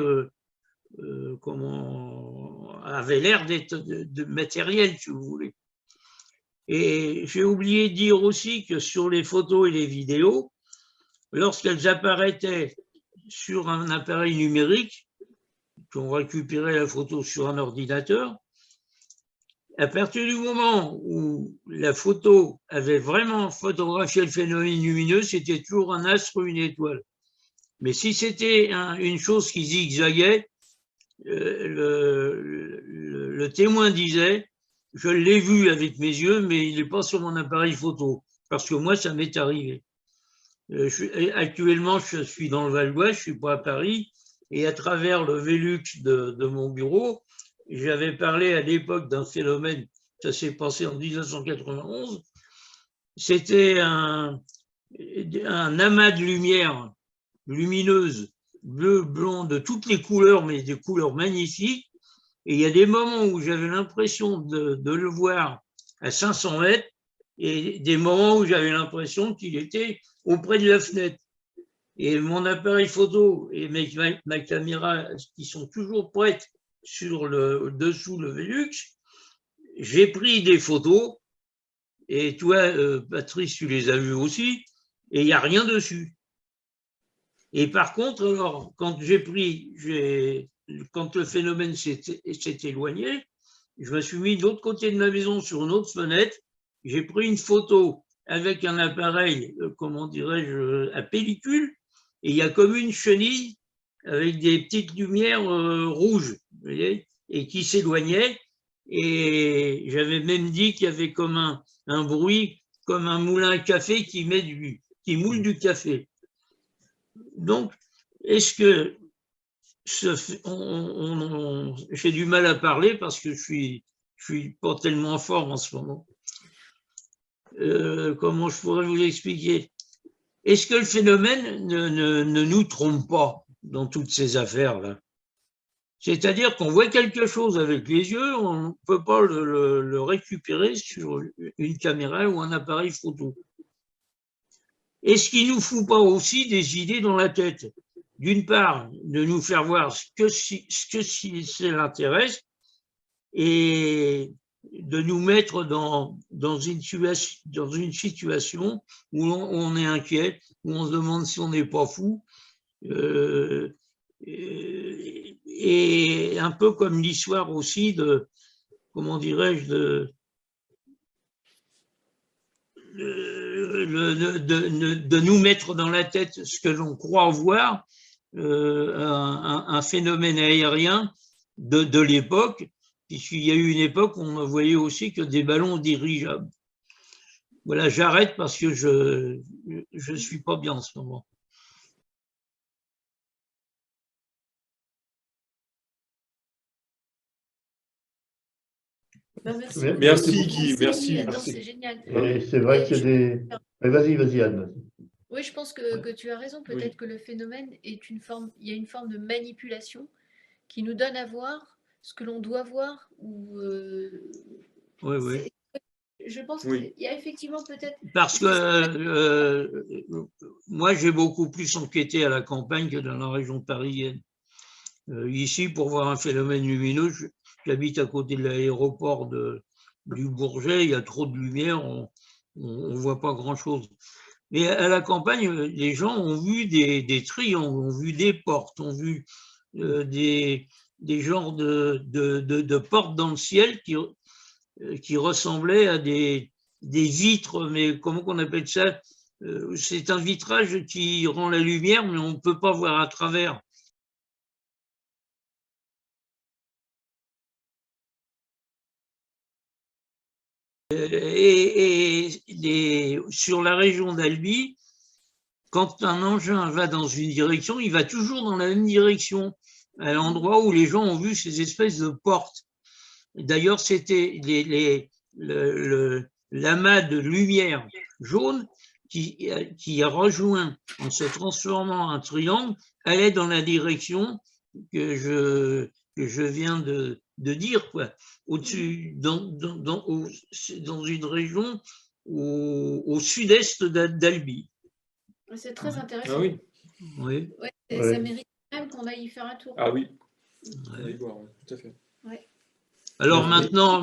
avaient l'air d'être de matériel, si vous voulez. Et j'ai oublié de dire aussi que sur les photos et les vidéos, lorsqu'elles apparaissaient sur un appareil numérique, qu'on récupérait la photo sur un ordinateur, À partir du moment où la photo avait vraiment photographié le phénomène lumineux, c'était toujours un astre ou une étoile. Mais si c'était une chose qui zigzaguait, le témoin disait « Je l'ai vu avec mes yeux, mais il n'est pas sur mon appareil photo. » Parce que moi, ça m'est arrivé. Actuellement, je suis dans le Val-d'Oise, je ne suis pas à Paris, et à travers le Velux de mon bureau, j'avais parlé à l'époque d'un phénomène, ça s'est passé en 1991, c'était un amas de lumière lumineuse, bleu, blanc, de toutes les couleurs, mais des couleurs magnifiques, et il y a des moments où j'avais l'impression de le voir à 500 mètres, et des moments où j'avais l'impression qu'il était auprès de la fenêtre. Et mon appareil photo et ma caméra, qui sont toujours prêtes sur dessous le Velux, j'ai pris des photos, et toi, Patrice, tu les as vues aussi, et il n'y a rien dessus. Et par contre, alors, quand le phénomène s'est éloigné, je me suis mis de l'autre côté de ma maison sur une autre fenêtre, j'ai pris une photo avec un appareil, comment dirais-je, à pellicule, et il y a comme une chenille avec des petites lumières rouges, vous voyez, et qui s'éloignaient. Et j'avais même dit qu'il y avait comme un bruit, comme un moulin à café qui moule du café. Donc, est-ce que j'ai du mal à parler parce que je suis pas tellement fort en ce moment. Comment je pourrais vous expliquer? Est-ce que le phénomène ne nous trompe pas dans toutes ces affaires-là? C'est-à-dire qu'on voit quelque chose avec les yeux, on ne peut pas le récupérer sur une caméra ou un appareil photo. Est-ce qu'il ne nous fout pas aussi des idées dans la tête? D'une part, de nous faire voir ce que si ça l'intéresse, et de nous mettre dans une situation où on est inquiet, où on se demande si on n'est pas fou, et un peu comme l'histoire aussi de, comment dirais-je, de nous mettre dans la tête ce que l'on croit voir, un phénomène aérien de l'époque, puisqu'il y a eu une époque où on ne voyait aussi que des ballons dirigeables. Voilà, j'arrête parce que je ne suis pas bien en ce moment. Merci Guy, merci. C'est génial. Et c'est vrai que c'est des... Vas-y Anne. Oui, je pense que tu as raison. Peut-être que le phénomène est une forme, il y a une forme de manipulation qui nous donne à voir ce que l'on doit voir. Oui. Je pense qu'il y a effectivement peut-être... Parce que moi, j'ai beaucoup plus enquêté à la campagne que dans la région parisienne. Ici, pour voir un phénomène lumineux, j'habite à côté de l'aéroport du Bourget, il y a trop de lumière, on ne voit pas grand-chose. Mais à la campagne, les gens ont vu des triangles, ont vu des portes, ont vu des genres de portes dans le ciel qui ressemblaient à des vitres, mais comment on appelle ça? C'est un vitrage qui rend la lumière, mais on ne peut pas voir à travers. Et sur la région d'Albi, quand un engin va dans une direction, il va toujours dans la même direction, à l'endroit où les gens ont vu ces espèces de portes. D'ailleurs, c'était l'amas de lumière jaune qui a rejoint, en se transformant en triangle, allait dans la direction que je viens de dire, quoi. Au-dessus, dans une région au sud-est d'Albi. C'est très intéressant. Ah oui. Oui. Ça mérite même qu'on aille y faire un tour. Ah oui. On va y voir, tout à fait. Ouais. Alors maintenant,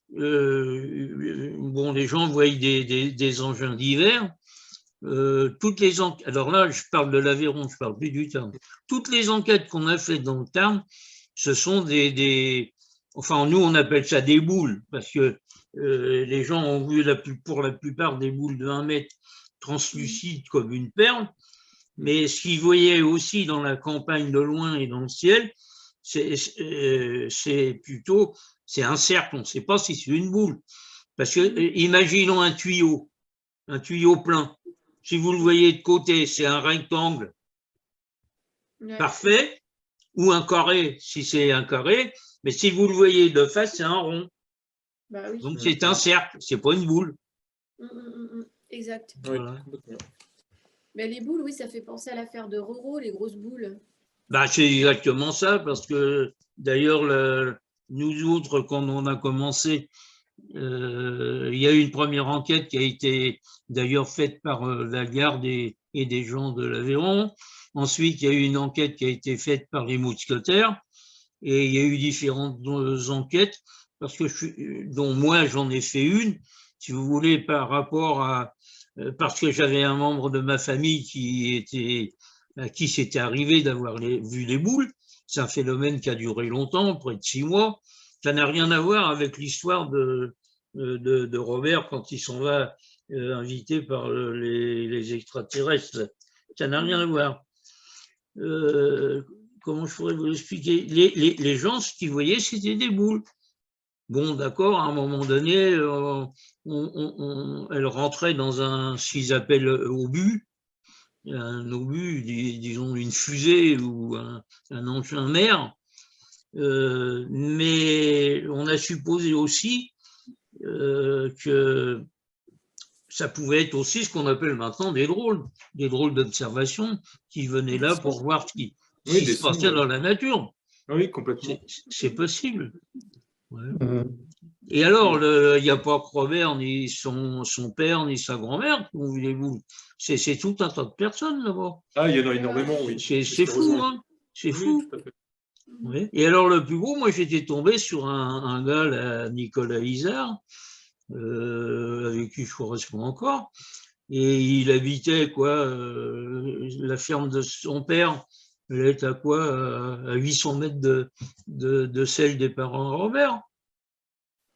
bon, les gens voient des engins divers. Alors là, je parle de l'Aveyron, je parle plus du Tarn. Toutes les enquêtes qu'on a faites dans le Tarn, ce sont des enfin, nous, on appelle ça des boules, parce que les gens ont vu pour la plupart des boules de 1 mètre translucides comme une perle, mais ce qu'ils voyaient aussi dans la campagne de loin et dans le ciel, c'est plutôt, c'est un cercle, on ne sait pas si c'est une boule. Parce que, imaginons un tuyau plein. Si vous le voyez de côté, c'est un rectangle parfait, ou un carré, si c'est un carré, mais si vous le voyez de face, c'est un rond. Bah oui. Donc c'est un cercle, c'est pas une boule. Exact. Oui, Voilà. complètement. Mais les boules, oui, ça fait penser à l'affaire de Roro, les grosses boules. Bah, c'est exactement ça, parce que d'ailleurs, nous autres, quand on a commencé, il y a eu une première enquête qui a été d'ailleurs faite par la garde et des gens de l'Aveyron. Ensuite, il y a eu une enquête qui a été faite par les mousquetaires. Et il y a eu différentes enquêtes, parce que dont moi j'en ai fait une, si vous voulez, par rapport à parce que j'avais un membre de ma famille à qui c'était arrivé d'avoir vu les boules. C'est un phénomène qui a duré longtemps, près de 6 mois. Ça n'a rien à voir avec l'histoire de Robert quand il s'en va invité par les extraterrestres. Ça n'a rien à voir. Comment je pourrais vous l'expliquer? Les gens, ce qu'ils voyaient, c'était des boules. Bon, d'accord, à un moment donné, elle rentrait dans ce qu'ils appellent obus, un obus, disons une fusée ou un engin mer, mais on a supposé aussi que ça pouvait être aussi ce qu'on appelle maintenant des drôles d'observation qui venaient là pour voir ce qui se passait dans la nature. Oui, complètement. C'est possible. Ouais. Et alors, il n'y a pas que Robert, ni son père, ni sa grand-mère qui ont vu les boules. C'est tout un tas de personnes là-bas. Ah, il y en a énormément, oui. C'est fou, hein. C'est fou. Tout à fait. Ouais. Et alors, le plus gros, moi, j'étais tombé sur un gars, là, Nicolas Isard, avec qui je correspond encore. Et il habitait, la ferme de son père. Elle est à à 800 mètres de celle des parents de Robert.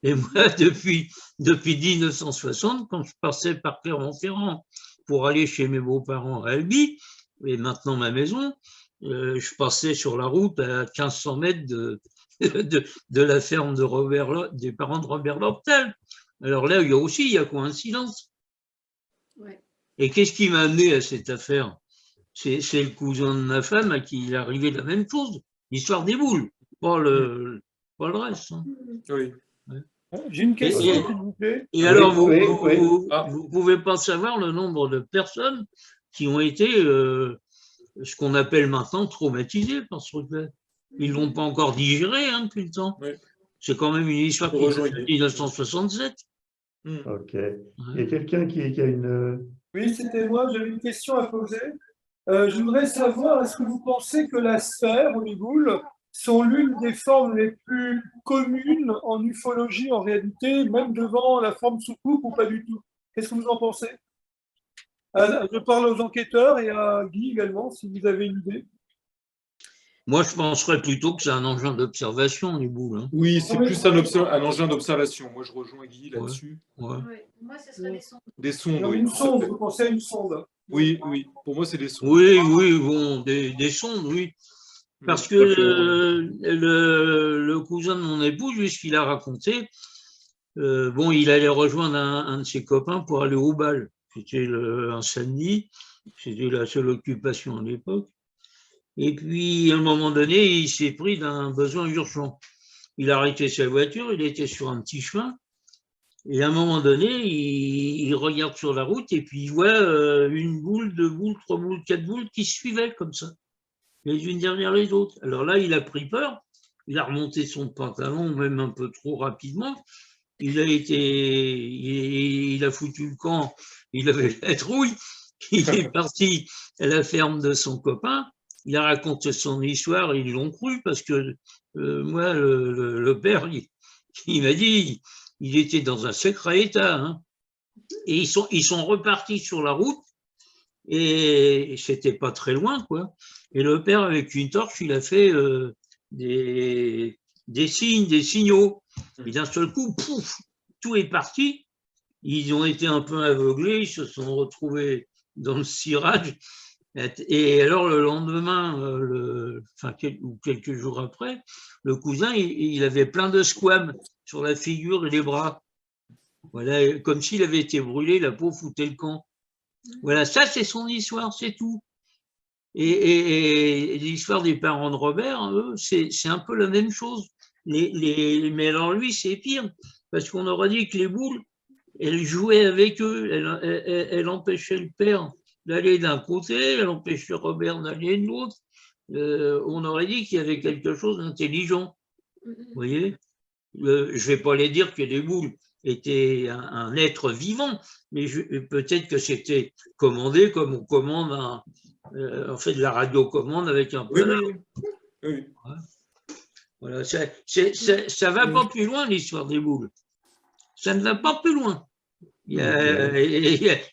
Et moi, depuis 1960, quand je passais par Clermont-Ferrand pour aller chez mes beaux-parents à Albi, et maintenant ma maison, je passais sur la route à 1500 mètres de la ferme des parents de Robert Loptel. Alors là, il y a coïncidence. Ouais. Et qu'est-ce qui m'a amené à cette affaire? C'est le cousin de ma femme à qui il est arrivé la même chose, l'histoire des boules, pas le reste. Hein. Oui. Ouais. J'ai une question, s'il vous plaît. Et alors, vous oui. pouvez pas savoir le nombre de personnes qui ont été, ce qu'on appelle maintenant, traumatisées par ce truc-là. Ils l'ont pas encore digéré hein, depuis le temps. Oui. C'est quand même une histoire qui date de 1967. Ok. Il y a quelqu'un qui a une... Oui, c'était moi, j'avais une question à poser. Je voudrais savoir, est-ce que vous pensez que la sphère ou les boules sont l'une des formes les plus communes en ufologie en réalité, même devant la forme soucoupe ou pas du tout? Qu'est-ce que vous en pensez? Je parle aux enquêteurs et à Guy également, si vous avez une idée. Moi, je penserais plutôt que c'est un engin d'observation, les boules. Hein. Oui, c'est plus un engin d'observation. Moi, je rejoins Guy là-dessus. Ouais. Ouais. Moi, ce serait des sondes. Des sondes, Alors, oui. une sonde, vous pensez à une sonde? Oui, oui. Pour moi, c'est des sondes. Oui, bon, des sondes, oui. Parce que le cousin de mon épouse, lui, ce qu'il a raconté, il allait rejoindre un de ses copains pour aller au bal. C'était un samedi, c'était la seule occupation à l'époque. Et puis, à un moment donné, il s'est pris d'un besoin urgent. Il a arrêté sa voiture, il était sur un petit chemin. Et à un moment donné, il regarde sur la route et puis il voit une boule, 2 boules, 3 boules, 4 boules qui suivaient comme ça, les unes derrière les autres. Alors là, il a pris peur, il a remonté son pantalon, même un peu trop rapidement. Il a foutu le camp, il avait la trouille, il est parti à la ferme de son copain, il a raconté son histoire, ils l'ont cru parce que moi, le père, il m'a dit, il était dans un sacré état. Hein. Et ils sont repartis sur la route et c'était pas très loin, quoi. Et le père, avec une torche, il a fait des signes, des signaux. Et d'un seul coup, pouf, tout est parti. Ils ont été un peu aveuglés, ils se sont retrouvés dans le cirage. Et alors, le lendemain, ou quelques jours après, le cousin, il avait plein de squames sur la figure et les bras. Voilà, comme s'il avait été brûlé, la peau foutait le camp. Voilà, ça, c'est son histoire, c'est tout. Et l'histoire des parents de Robert, eux, c'est un peu la même chose. Mais alors lui, c'est pire, parce qu'on aurait dit que les boules, elles jouaient avec eux, elles empêchaient le père d'aller d'un côté, elles empêchaient Robert d'aller de l'autre. On aurait dit qu'il y avait quelque chose d'intelligent. Vous voyez, je ne vais pas les dire que les boules étaient un être vivant, mais peut-être que c'était commandé comme on commande on fait de la radiocommande avec un peu. Oui. Voilà, ça ne va pas plus loin, l'histoire des boules. Ça ne va pas plus loin. Il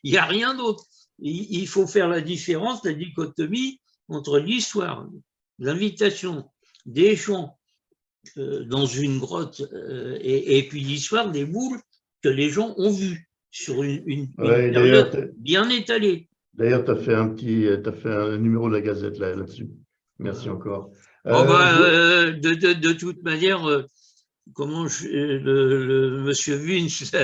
n'y a rien d'autre. Il faut faire la différence, la dichotomie entre l'histoire, l'invitation des gens dans une grotte et puis l'histoire des boules que les gens ont vues sur une période bien étalée. D'ailleurs, tu as fait un numéro de la Gazette là-dessus. Merci encore. De toute manière, le monsieur Vince,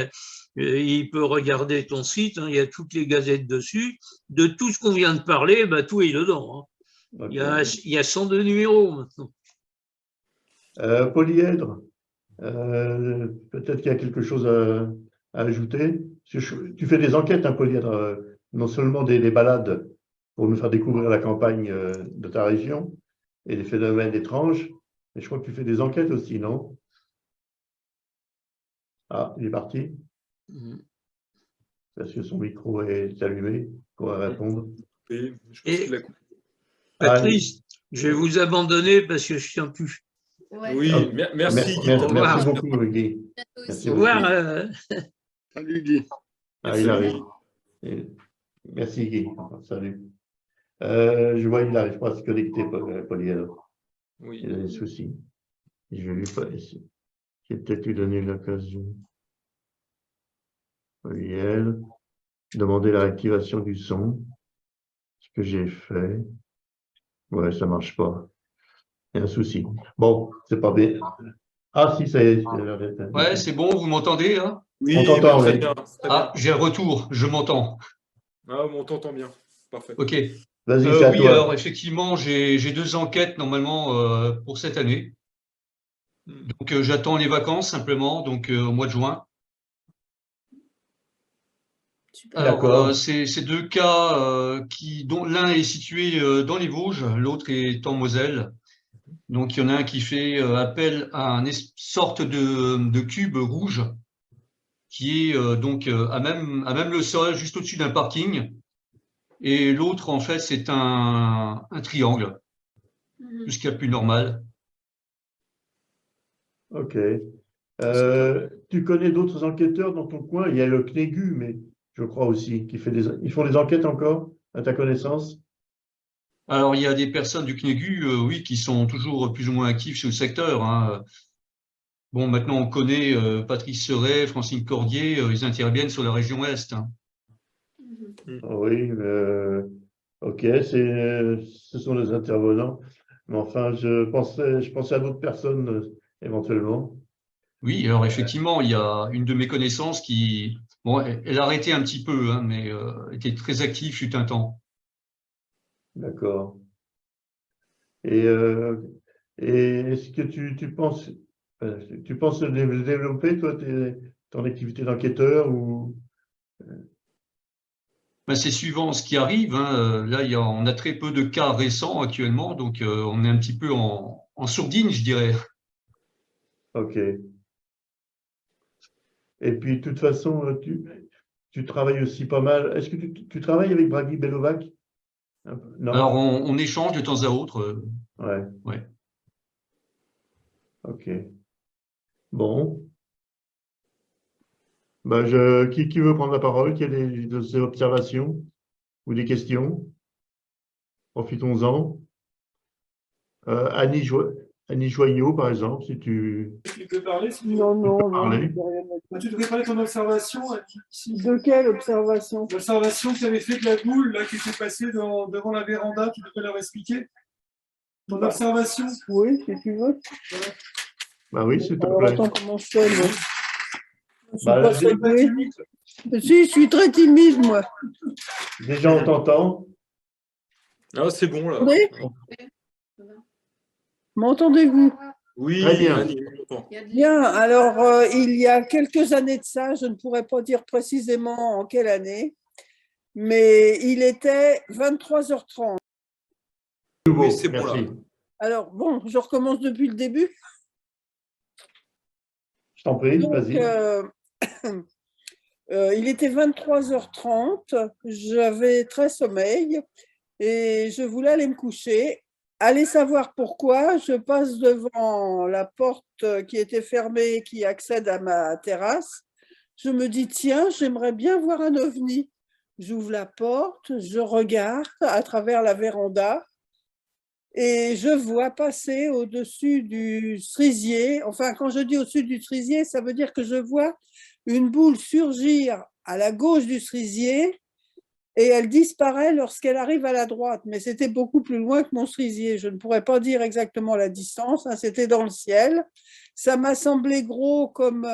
il peut regarder ton site, hein, il y a toutes les gazettes dessus. De tout ce qu'on vient de parler, tout est dedans. Hein. Okay. Il y a 102 numéros maintenant. Polyèdre, peut-être qu'il y a quelque chose à ajouter. Tu fais des enquêtes, hein, Polyèdre, non seulement des balades pour nous faire découvrir la campagne de ta région et les phénomènes étranges, mais je crois que tu fais des enquêtes aussi, non? Ah, il est parti. Parce que son micro est allumé pour répondre. Oui, je pense qu'il a coupé. Patrice, je vais vous abandonner parce que je ne tiens plus. Ouais. Oui, merci Guy. Merci beaucoup, Guy. Au revoir. Salut, Guy. Il arrive. Merci, Guy. Salut. Je vois qu'il n'arrive pas à se connecter, Polyèdre. Oui. Il a des soucis. Je vais lui j'ai peut-être lui donné l'occasion. Polyèdre. Demander la réactivation du son. Ce que j'ai fait. Ouais, ça ne marche pas. Il y a un souci. Bon, c'est pas bien. Ah, si, ça y est. Ouais, c'est bon, vous m'entendez hein? Oui, on t'entend, très oui. bien. Ah, j'ai un retour, je m'entends. Ah, on t'entend bien. Parfait. Ok. Vas-y, c'est à oui, toi. alors effectivement, j'ai 2 enquêtes normalement pour cette année. Donc j'attends les vacances simplement, donc au mois de juin. Alors c'est 2 cas dont l'un est situé dans les Vosges, l'autre est en Moselle. Donc il y en a un qui fait appel à une sorte de cube rouge qui est donc à même le sol, juste au-dessus d'un parking. Et l'autre, en fait, c'est un triangle, tout ce qu'il y a de plus normal. Ok. Tu connais d'autres enquêteurs dans ton coin? Il y a le CNEGU, mais je crois aussi, ils font des enquêtes encore, à ta connaissance? Alors, il y a des personnes du CNEGU, oui, qui sont toujours plus ou moins actives sur le secteur. Hein. Bon, maintenant, on connaît Patrice Seret, Francine Cordier, ils interviennent sur la région Est. Hein. Oui, ok, ce sont les intervenants. Mais enfin, je pensais à d'autres personnes éventuellement. Oui, alors effectivement, il y a une de mes connaissances qui, bon, elle a arrêté un petit peu, hein, mais était très active fut un temps. D'accord. Et est-ce que tu penses développer, toi, ton activité d'enquêteur ou... Ben, c'est suivant ce qui arrive. Hein. Là, on a très peu de cas récents actuellement, donc on est un petit peu en sourdine, je dirais. Ok. Et puis, de toute façon, tu travailles aussi pas mal. Est-ce que tu travailles avec Bragi Belovac? Non? Alors, on échange de temps à autre. Ouais. Ouais. Ok. Bon. Ben, qui veut prendre la parole? Qui a des observations ou des questions? Profitons-en. Annie, Annie Joignot, par exemple, si tu Tu peux parler si tu veux. Non, non, non. parler. j'ai rien à dire. Ah, tu devrais parler de ton observation. Ici. De quelle observation? L'observation que tu avais faite de la boule là, qui était passée devant la véranda, tu devrais leur expliquer. Ton observation. Oui, si tu veux. Bah oui, s'il te Alors, plaît. attends, comment je fais, moi? Je suis Bah, pas sauvée. Si, je suis très timide, moi. Déjà, on t'entend. Ah, c'est bon, là. Oui. M'entendez-vous? Oui, Très bien. Annie, on t'entend. Bien, alors il y a quelques années de ça, je ne pourrais pas dire précisément en quelle année, mais il était 23h30. Oui, c'est bon, Merci. là. Alors bon, je recommence depuis le début. Je t'en prie, Donc, vas-y. il était 23h30, j'avais très sommeil et je voulais aller me coucher. Allez savoir pourquoi, je passe devant la porte qui était fermée, qui accède à ma terrasse. Je me dis, tiens, j'aimerais bien voir un ovni. J'ouvre la porte, je regarde à travers la véranda et je vois passer au-dessus du cerisier. Enfin, quand je dis au-dessus du cerisier, ça veut dire que je vois une boule surgir à la gauche du cerisier et elle disparaît lorsqu'elle arrive à la droite. Mais c'était beaucoup plus loin que mon cerisier. Je ne pourrais pas dire exactement la distance, hein, c'était dans le ciel. Ça m'a semblé gros comme,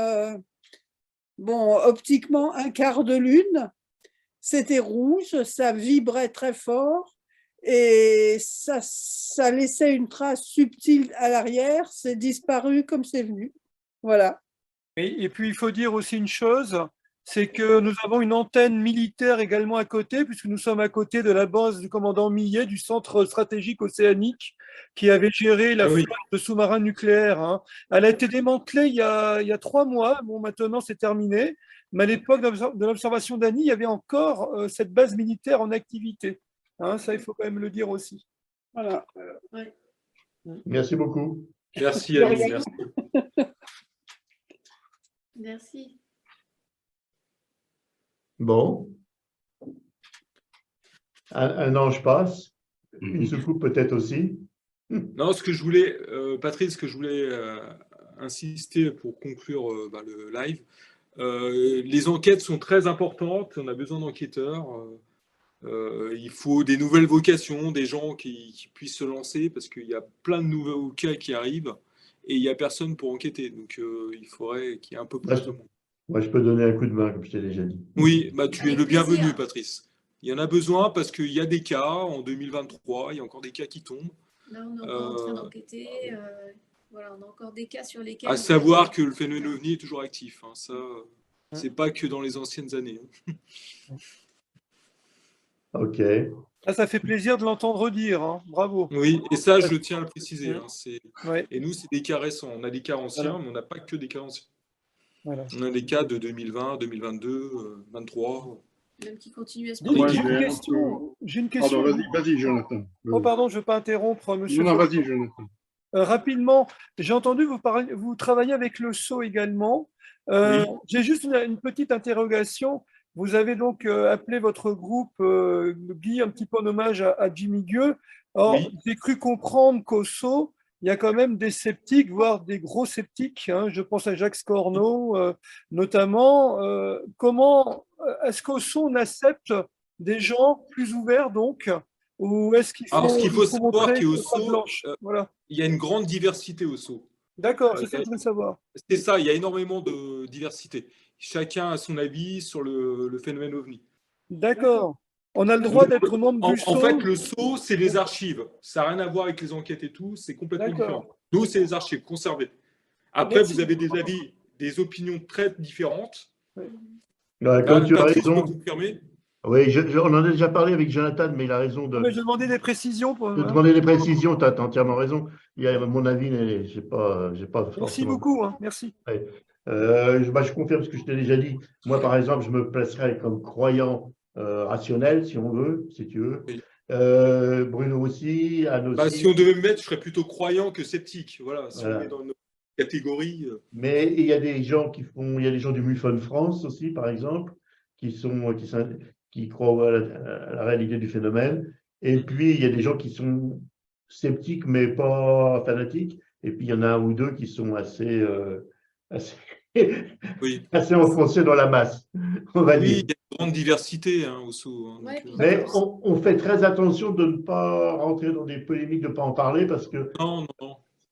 bon, optiquement, un quart de lune. C'était rouge, ça vibrait très fort et ça laissait une trace subtile à l'arrière. C'est disparu comme c'est venu. Voilà. Et puis, il faut dire aussi une chose, c'est que nous avons une antenne militaire également à côté, puisque nous sommes à côté de la base du commandant Millet, du centre stratégique océanique, qui avait géré la flotte de sous-marins nucléaires. Hein. Elle a été démantelée il y a 3 mois. Bon, maintenant, c'est terminé. Mais à l'époque de l'observation d'Annie, il y avait encore cette base militaire en activité. Hein, ça, il faut quand même le dire aussi. Voilà. Ouais. Merci beaucoup. Merci, Annie. Merci. Merci. Bon. Un ange passe. Une soucoupe peut-être aussi. Non, ce que je voulais, Patrice, ce que je voulais insister pour conclure le live, les enquêtes sont très importantes. On a besoin d'enquêteurs. Il faut des nouvelles vocations, des gens qui puissent se lancer parce qu'il y a plein de nouveaux cas qui arrivent et il n'y a personne pour enquêter. Donc, il faudrait qu'il y ait un peu plus de monde. Moi, je peux donner un coup de main, comme je t'ai déjà dit. Oui, bah, tu es Avec le bienvenu, plaisir. Patrice. Il y en a besoin parce qu'il y a des cas en 2023, il y a encore des cas qui tombent. Là, on est encore en train d'enquêter. Voilà, on a encore des cas sur lesquels. À savoir que le phénomène OVNI est toujours actif. Hein. Ça, c'est pas que dans les anciennes années. Hein. Ok. Ça fait plaisir de l'entendre dire. Hein. Bravo. Oui, et ça, je tiens à le préciser. Hein. Ouais. Et nous, c'est des cas récents. On a des cas anciens, Voilà. mais on n'a pas que des cas anciens. Voilà. On a des cas de 2020, 2022, 2023. Même qui continuent à se J'ai poser. une question. Pardon, vas-y, Jonathan. Oh, pardon, je ne veux pas interrompre, monsieur. Non, vas-y, Jonathan. Rapidement, j'ai entendu vous travaillez avec le SO également. Oui. J'ai juste une petite interrogation. Vous avez donc appelé votre groupe Guy un petit peu en hommage à Jimmy Gueux. Or, Oui. j'ai cru comprendre qu'au SO, il y a quand même des sceptiques, voire des gros sceptiques. Hein. Je pense à Jacques Scorno, notamment. Comment est-ce qu'au SO, on accepte des gens plus ouverts, donc, ou est-ce qu'il faut, Alors, ce qu'il faut savoir, montrer qu'au une croix SO, blanche voilà. il y a une grande diversité au SO. D'accord, c'est ça que je veux savoir. C'est ça, il y a énormément de diversité. Chacun a son avis sur le phénomène OVNI. D'accord. On a le droit d'être membre du SO. En fait, le SO, c'est les archives. Ça n'a rien à voir avec les enquêtes et tout. C'est complètement différent. Nous, c'est les archives conservées. Après, vous avez des avis, des opinions très différentes. Ouais, Là, tu as Patrice raison. peut confirmer. Oui, on en a déjà parlé avec Jonathan, mais il a raison de. Mais je demandais des précisions. De demander des précisions, tu as entièrement raison. Il y a, mon avis, je n'ai pas Merci forcément. beaucoup. Hein, merci. Ouais. Je confirme ce que je t'ai déjà dit. Moi, par exemple, je me placerais comme croyant rationnel, si on veut, si tu veux. Oui. Bruno aussi, Anne aussi. Bah, si on devait me mettre, je serais plutôt croyant que sceptique. Voilà, si on est dans une catégorie. Mais il y a des gens il y a des gens du MUFON France aussi, par exemple, qui croient à la réalité du phénomène. Et puis, il y a des gens qui sont sceptiques, mais pas fanatiques. Et puis, il y en a un ou deux qui sont assez, assez, Oui. assez enfoncés dans la masse, on va dire. Oui, il y a une grande diversité au Sceaux. Hein, Ouais, donc, Mais on fait très attention de ne pas rentrer dans des polémiques, de ne pas en parler, parce que non.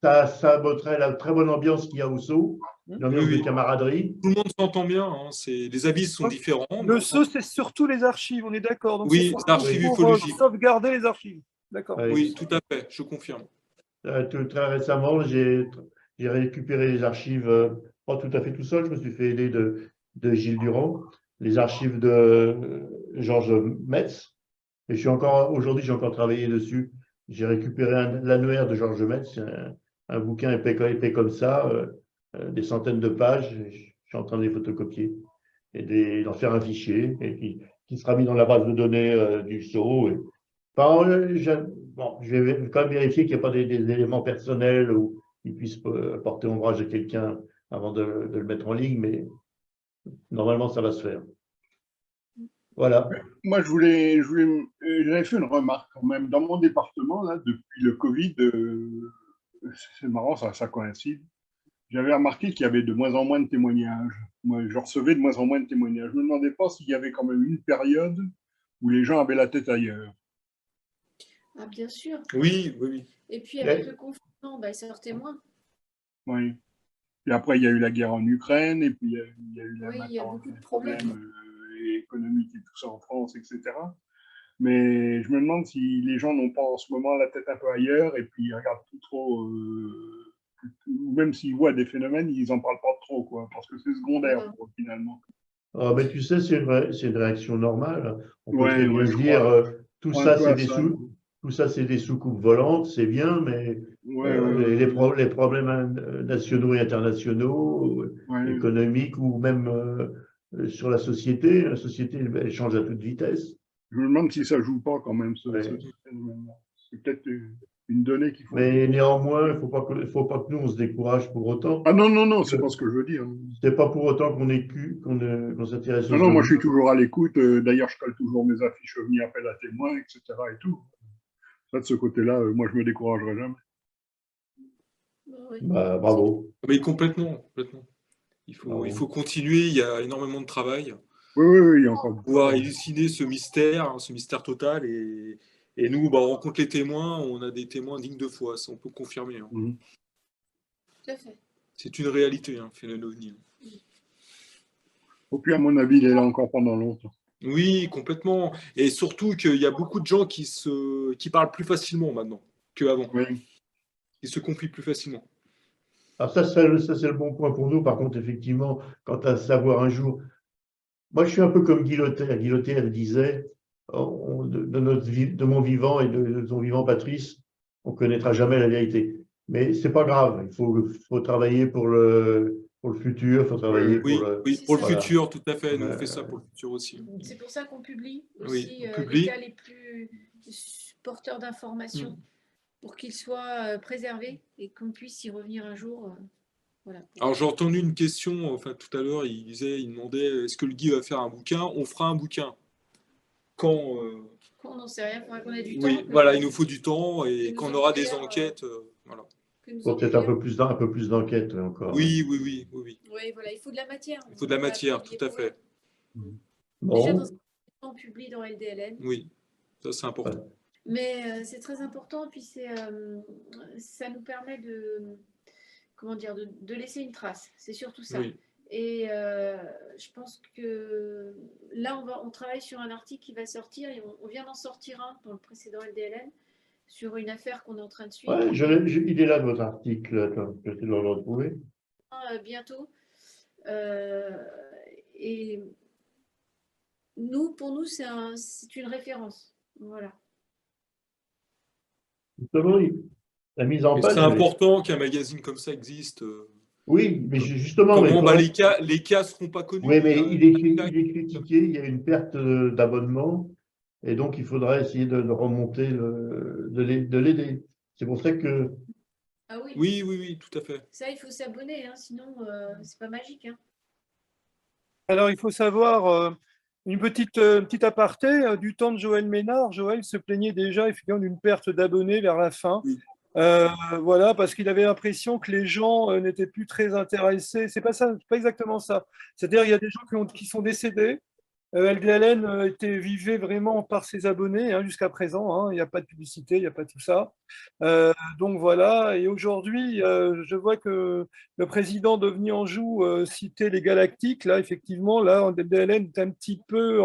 ça saboterait la très bonne ambiance qu'il y a au Sceaux, l'ambiance Oui, de oui. camaraderie. Tout le monde s'entend bien. Hein, les avis sont différents. Le Sceaux, c'est surtout les archives, on est d'accord. Donc, Oui, c'est c'est archives pour ufologiques. sauvegarder les archives. D'accord. Ouais. Oui, tout à fait, je confirme. Très récemment, j'ai récupéré les archives, pas tout à fait tout seul, je me suis fait aider de Gilles Durand, les archives de Georges Metz. Et aujourd'hui, j'ai encore travaillé dessus. J'ai récupéré l'annuaire de Georges Metz, un bouquin épais comme ça, des centaines de pages. Je suis en train de les photocopier et d'en faire un fichier et qui sera mis dans la base de données du Sceaux. Enfin, je vais quand même vérifier qu'il n'y a pas des éléments personnels ou qui puissent porter ombrage à quelqu'un avant de le mettre en ligne, mais normalement, ça va se faire. Voilà. Moi, j'avais fait une remarque quand même. Dans mon département, là, depuis le Covid, c'est marrant, ça coïncide. J'avais remarqué qu'il y avait de moins en moins de témoignages. Moi, je recevais de moins en moins de témoignages. Je me demandais pas s'il y avait quand même une période où les gens avaient la tête ailleurs. Ah, bien sûr. Oui, oui, oui. Et puis avec le confinement, bah, ils sortaient moins. Oui. Et après, il y a eu la guerre en Ukraine, et puis il y a eu Oui, il y a beaucoup de problèmes problèmes. économiques et tout ça en France, etc. Mais je me demande si les gens n'ont pas en ce moment la tête un peu ailleurs, et puis ils regardent tout trop, ou même s'ils voient des phénomènes, ils n'en parlent pas trop, quoi, parce que c'est secondaire pour eux, finalement. Ah, mais tu sais, c'est une réaction normale. On peut très bien Ouais, se dire, tout ça, c'est des ça. tout ça, c'est des soucoupes volantes, c'est bien, mais les problèmes nationaux et internationaux, économiques ou même sur la société elle change à toute vitesse. Je me demande si ça joue pas quand même, ce phénomène-là. C'est peut-être une donnée qu'il faut. Mais néanmoins, il ne faut pas que nous, on se décourage pour autant. Ah non, c'est pas ce que je veux dire. C'est pas pour autant qu'on s'intéresse aux Non, moi ovnis. je suis toujours à l'écoute. D'ailleurs, je colle toujours mes affiches OVNI appel à témoins, etc. et tout. Ça, de ce côté-là, moi je me découragerai jamais. Bah, bravo. Mais complètement. Il faut continuer, il y a énormément de travail. Oui, il y a encore pour pouvoir élucider ce mystère total. Et nous, on rencontre les témoins, on a des témoins dignes de foi, ça on peut confirmer. Hein. Tout à fait. C'est une réalité, hein, phénomène OVNI. Et puis, à mon avis, il est là encore pendant longtemps. Oui, complètement. Et surtout qu'il y a beaucoup de gens qui parlent plus facilement maintenant qu'avant. Oui. Ils se confient plus facilement. Alors ça, c'est le bon point pour nous. Par contre, effectivement, quant à savoir un jour, moi, je suis un peu comme Guy Lothaire. Guy Lothaire disait, de mon vivant et de ton vivant, Patrice, on ne connaîtra jamais la vérité. Mais c'est pas grave. Il faut travailler pour le futur. Il faut travailler pour le futur, tout à fait. Nous, on fait ça pour le futur aussi. C'est pour ça qu'on publie aussi on les cas les plus porteurs d'informations pour qu'ils soient préservés et qu'on puisse y revenir un jour. Voilà. Alors j'ai entendu une question, tout à l'heure, il demandait est-ce que le Guy va faire un bouquin? On fera un bouquin. Quand on n'en sait rien, il faudra qu'on ait du temps. Oui, voilà, il nous faut du temps et quand on aura des enquêtes, voilà. Faut peut-être un peu plus d'enquête encore. Oui. Oui, voilà, il faut de la matière. Il faut de la matière, tout à fait. Déjà, on publie dans LDLN. Oui, ça c'est important. Ouais. Mais c'est très important, puis ça nous permet de laisser une trace. C'est surtout ça. Oui. Et je pense que là, on travaille sur un article qui va sortir, et on vient d'en sortir un dans le précédent LDLN, sur une affaire qu'on est en train de suivre. Ouais, il est là, votre article. Attends, je vais essayer de le retrouver. Bientôt. Et pour nous, c'est une référence. Voilà. Justement, la mise en page. C'est important qu'un magazine comme ça existe. Oui, mais justement. Comment les cas ne seront pas connus. Oui, mais il est critiqué, il y a une perte d'abonnement, et donc il faudra essayer de remonter, de l'aider. C'est pour ça que. Ah oui. Oui, tout à fait. Ça, il faut s'abonner, hein, sinon c'est pas magique. Hein. Alors, il faut savoir, une petite aparté, du temps de Joël Ménard, Joël se plaignait déjà effectivement d'une perte d'abonnés vers la fin. Oui. Voilà, parce qu'il avait l'impression que les gens n'étaient plus très intéressés. C'est pas ça, c'est pas exactement ça. C'est-à-dire, il y a des gens qui sont décédés. LDLN vivait vraiment par ses abonnés hein, jusqu'à présent. Hein. Il n'y a pas de publicité, il n'y a pas tout ça. Donc voilà. Et aujourd'hui, je vois que le président d'OVNI Anjou citait les Galactiques. Là, effectivement, là, LDLN est un petit peu.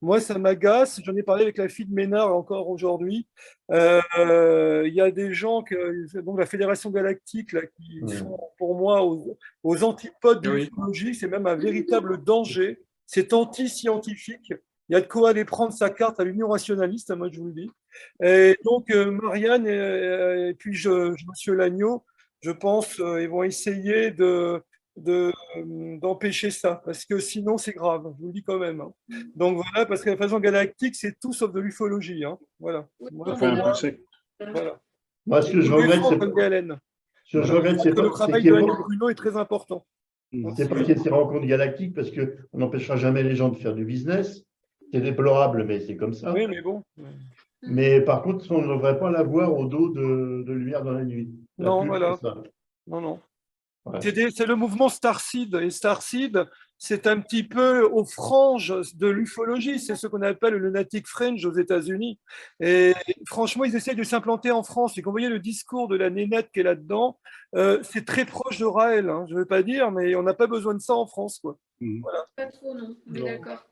Moi, ça m'agace. J'en ai parlé avec la fille de Ménard encore aujourd'hui. Il y a des gens donc la Fédération Galactique là, qui sont pour moi aux antipodes de l'ufologie. C'est même un véritable danger. C'est anti-scientifique. Il y a de quoi aller prendre sa carte à l'Union rationaliste, moi je vous le dis. Et donc Marianne et puis Monsieur Lagneau, je pense, ils vont essayer d'empêcher ça, parce que sinon c'est grave, je vous le dis quand même. Hein. Donc voilà, parce que la façon galactique, c'est tout sauf de l'ufologie. Hein. Voilà. Enfin, voilà. Moi, ce que je regrette, c'est que le travail de Daniel Bruno est très important. C'est pas qu'il y ait ces rencontres galactiques, parce qu'on n'empêchera jamais les gens de faire du business. C'est déplorable, mais c'est comme ça. Oui, mais bon. Mais par contre, on ne devrait pas l'avoir au dos de lumière dans la nuit. Non, voilà. Non, non. Ouais. C'est le mouvement Starseed. Et Starseed, c'est un petit peu aux franges de l'ufologie. C'est ce qu'on appelle le lunatic fringe aux États-Unis. Et franchement, ils essaient de s'implanter en France. Et quand vous voyez le discours de la nénette qui est là-dedans, c'est très proche de Raël. Hein. Je ne veux pas dire, mais on n'a pas besoin de ça en France. Quoi. Voilà. Pas trop, non. On est d'accord.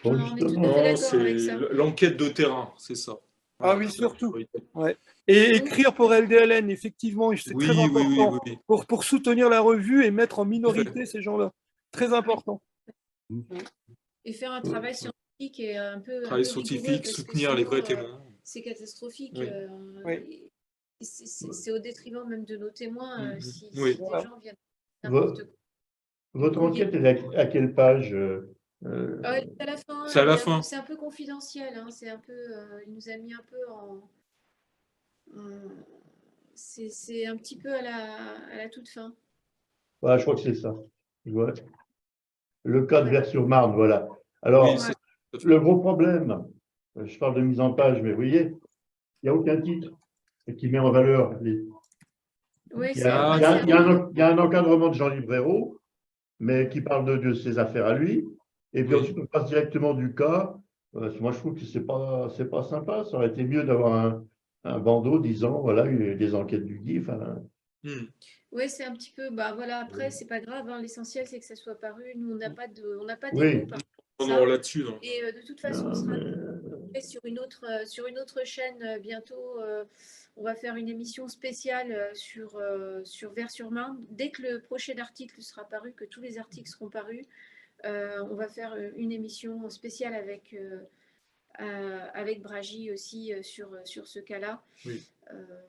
Bon, non, c'est l'enquête de terrain, c'est ça. Ah oui, surtout. Ouais. Et écrire pour LDLN, effectivement, c'est très important pour soutenir la revue et mettre en minorité ces gens-là. Très important. Et faire un travail scientifique et un peu. Travail scientifique, soutenir les vrais témoins. C'est catastrophique. Oui. C'est au détriment même de nos témoins si des gens viennent n'importe quoi. Votre enquête est à quelle page c'est à la fin. C'est à la fin. C'est un peu confidentiel. Hein, c'est un peu. Il nous a mis un peu en. C'est un petit peu à la toute fin. Ouais, je crois que c'est ça. Ouais. Le cas de Vers-sur-Marne, voilà. Alors, le gros problème, je parle de mise en page, mais vous voyez, il n'y a aucun titre qui met en valeur les. Il y a un encadrement de Jean Librero, mais qui parle de ses affaires à lui. Et puis ensuite, on passe directement du cas. Moi, je trouve que c'est pas sympa. Ça aurait été mieux d'avoir un bandeau disant, voilà, des enquêtes du GIF. Oui, c'est un petit peu. Bah voilà. Après, c'est pas grave. Hein, l'essentiel, c'est que ça soit paru. Nous, on n'a pas d'égo non, là-dessus, non. Et de toute façon, on sera sur une autre chaîne bientôt. On va faire une émission spéciale sur Vers-sur-Marne. Dès que le prochain article sera paru, que tous les articles seront parus. On va faire une émission spéciale avec Bragi aussi sur ce cas-là. Oui.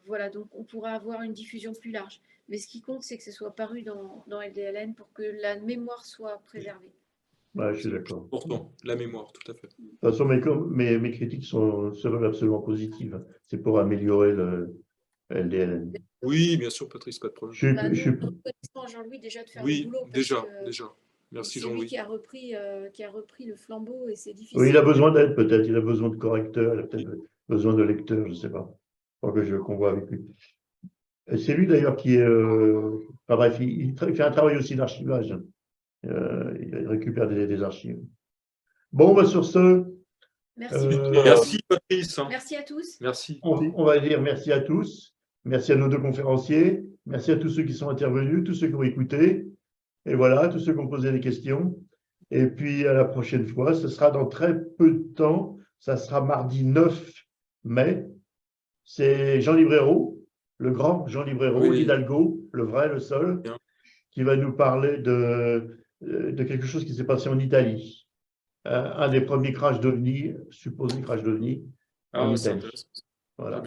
Voilà, donc on pourra avoir une diffusion plus large. Mais ce qui compte, c'est que ce soit paru dans LDLN pour que la mémoire soit préservée. Ouais, je suis d'accord. Pourtant, la mémoire, tout à fait. De toute façon, mes critiques se veulent absolument positives. C'est pour améliorer le LDLN. Oui, bien sûr, Patrice, pas de problème. Jean-Louis déjà de faire le boulot. Déjà. Merci Jean-Louis. C'est lui qui a repris le flambeau et c'est difficile. Oui, il a besoin d'aide peut-être, il a besoin de correcteurs, il a peut-être besoin de lecteurs, je ne sais pas. Qu'on voit avec lui. C'est lui d'ailleurs qui est. Enfin bref, il fait un travail aussi d'archivage. Il récupère des archives. Bon, bah, sur ce. Merci. Merci Patrice. Merci à tous. Merci. On va dire merci à tous. Merci à nos deux conférenciers. Merci à tous ceux qui sont intervenus, tous ceux qui ont écouté. Et voilà, tous ceux qui ont posé des questions. Et puis, à la prochaine fois, ce sera dans très peu de temps. Ça sera mardi 9 mai. C'est Jean Librero, le grand Jean Librero, l'Hidalgo, le vrai, le seul, qui va nous parler de quelque chose qui s'est passé en Italie. Un des premiers crashs d'OVNI, supposés crashs d'OVNI en Italie. Voilà.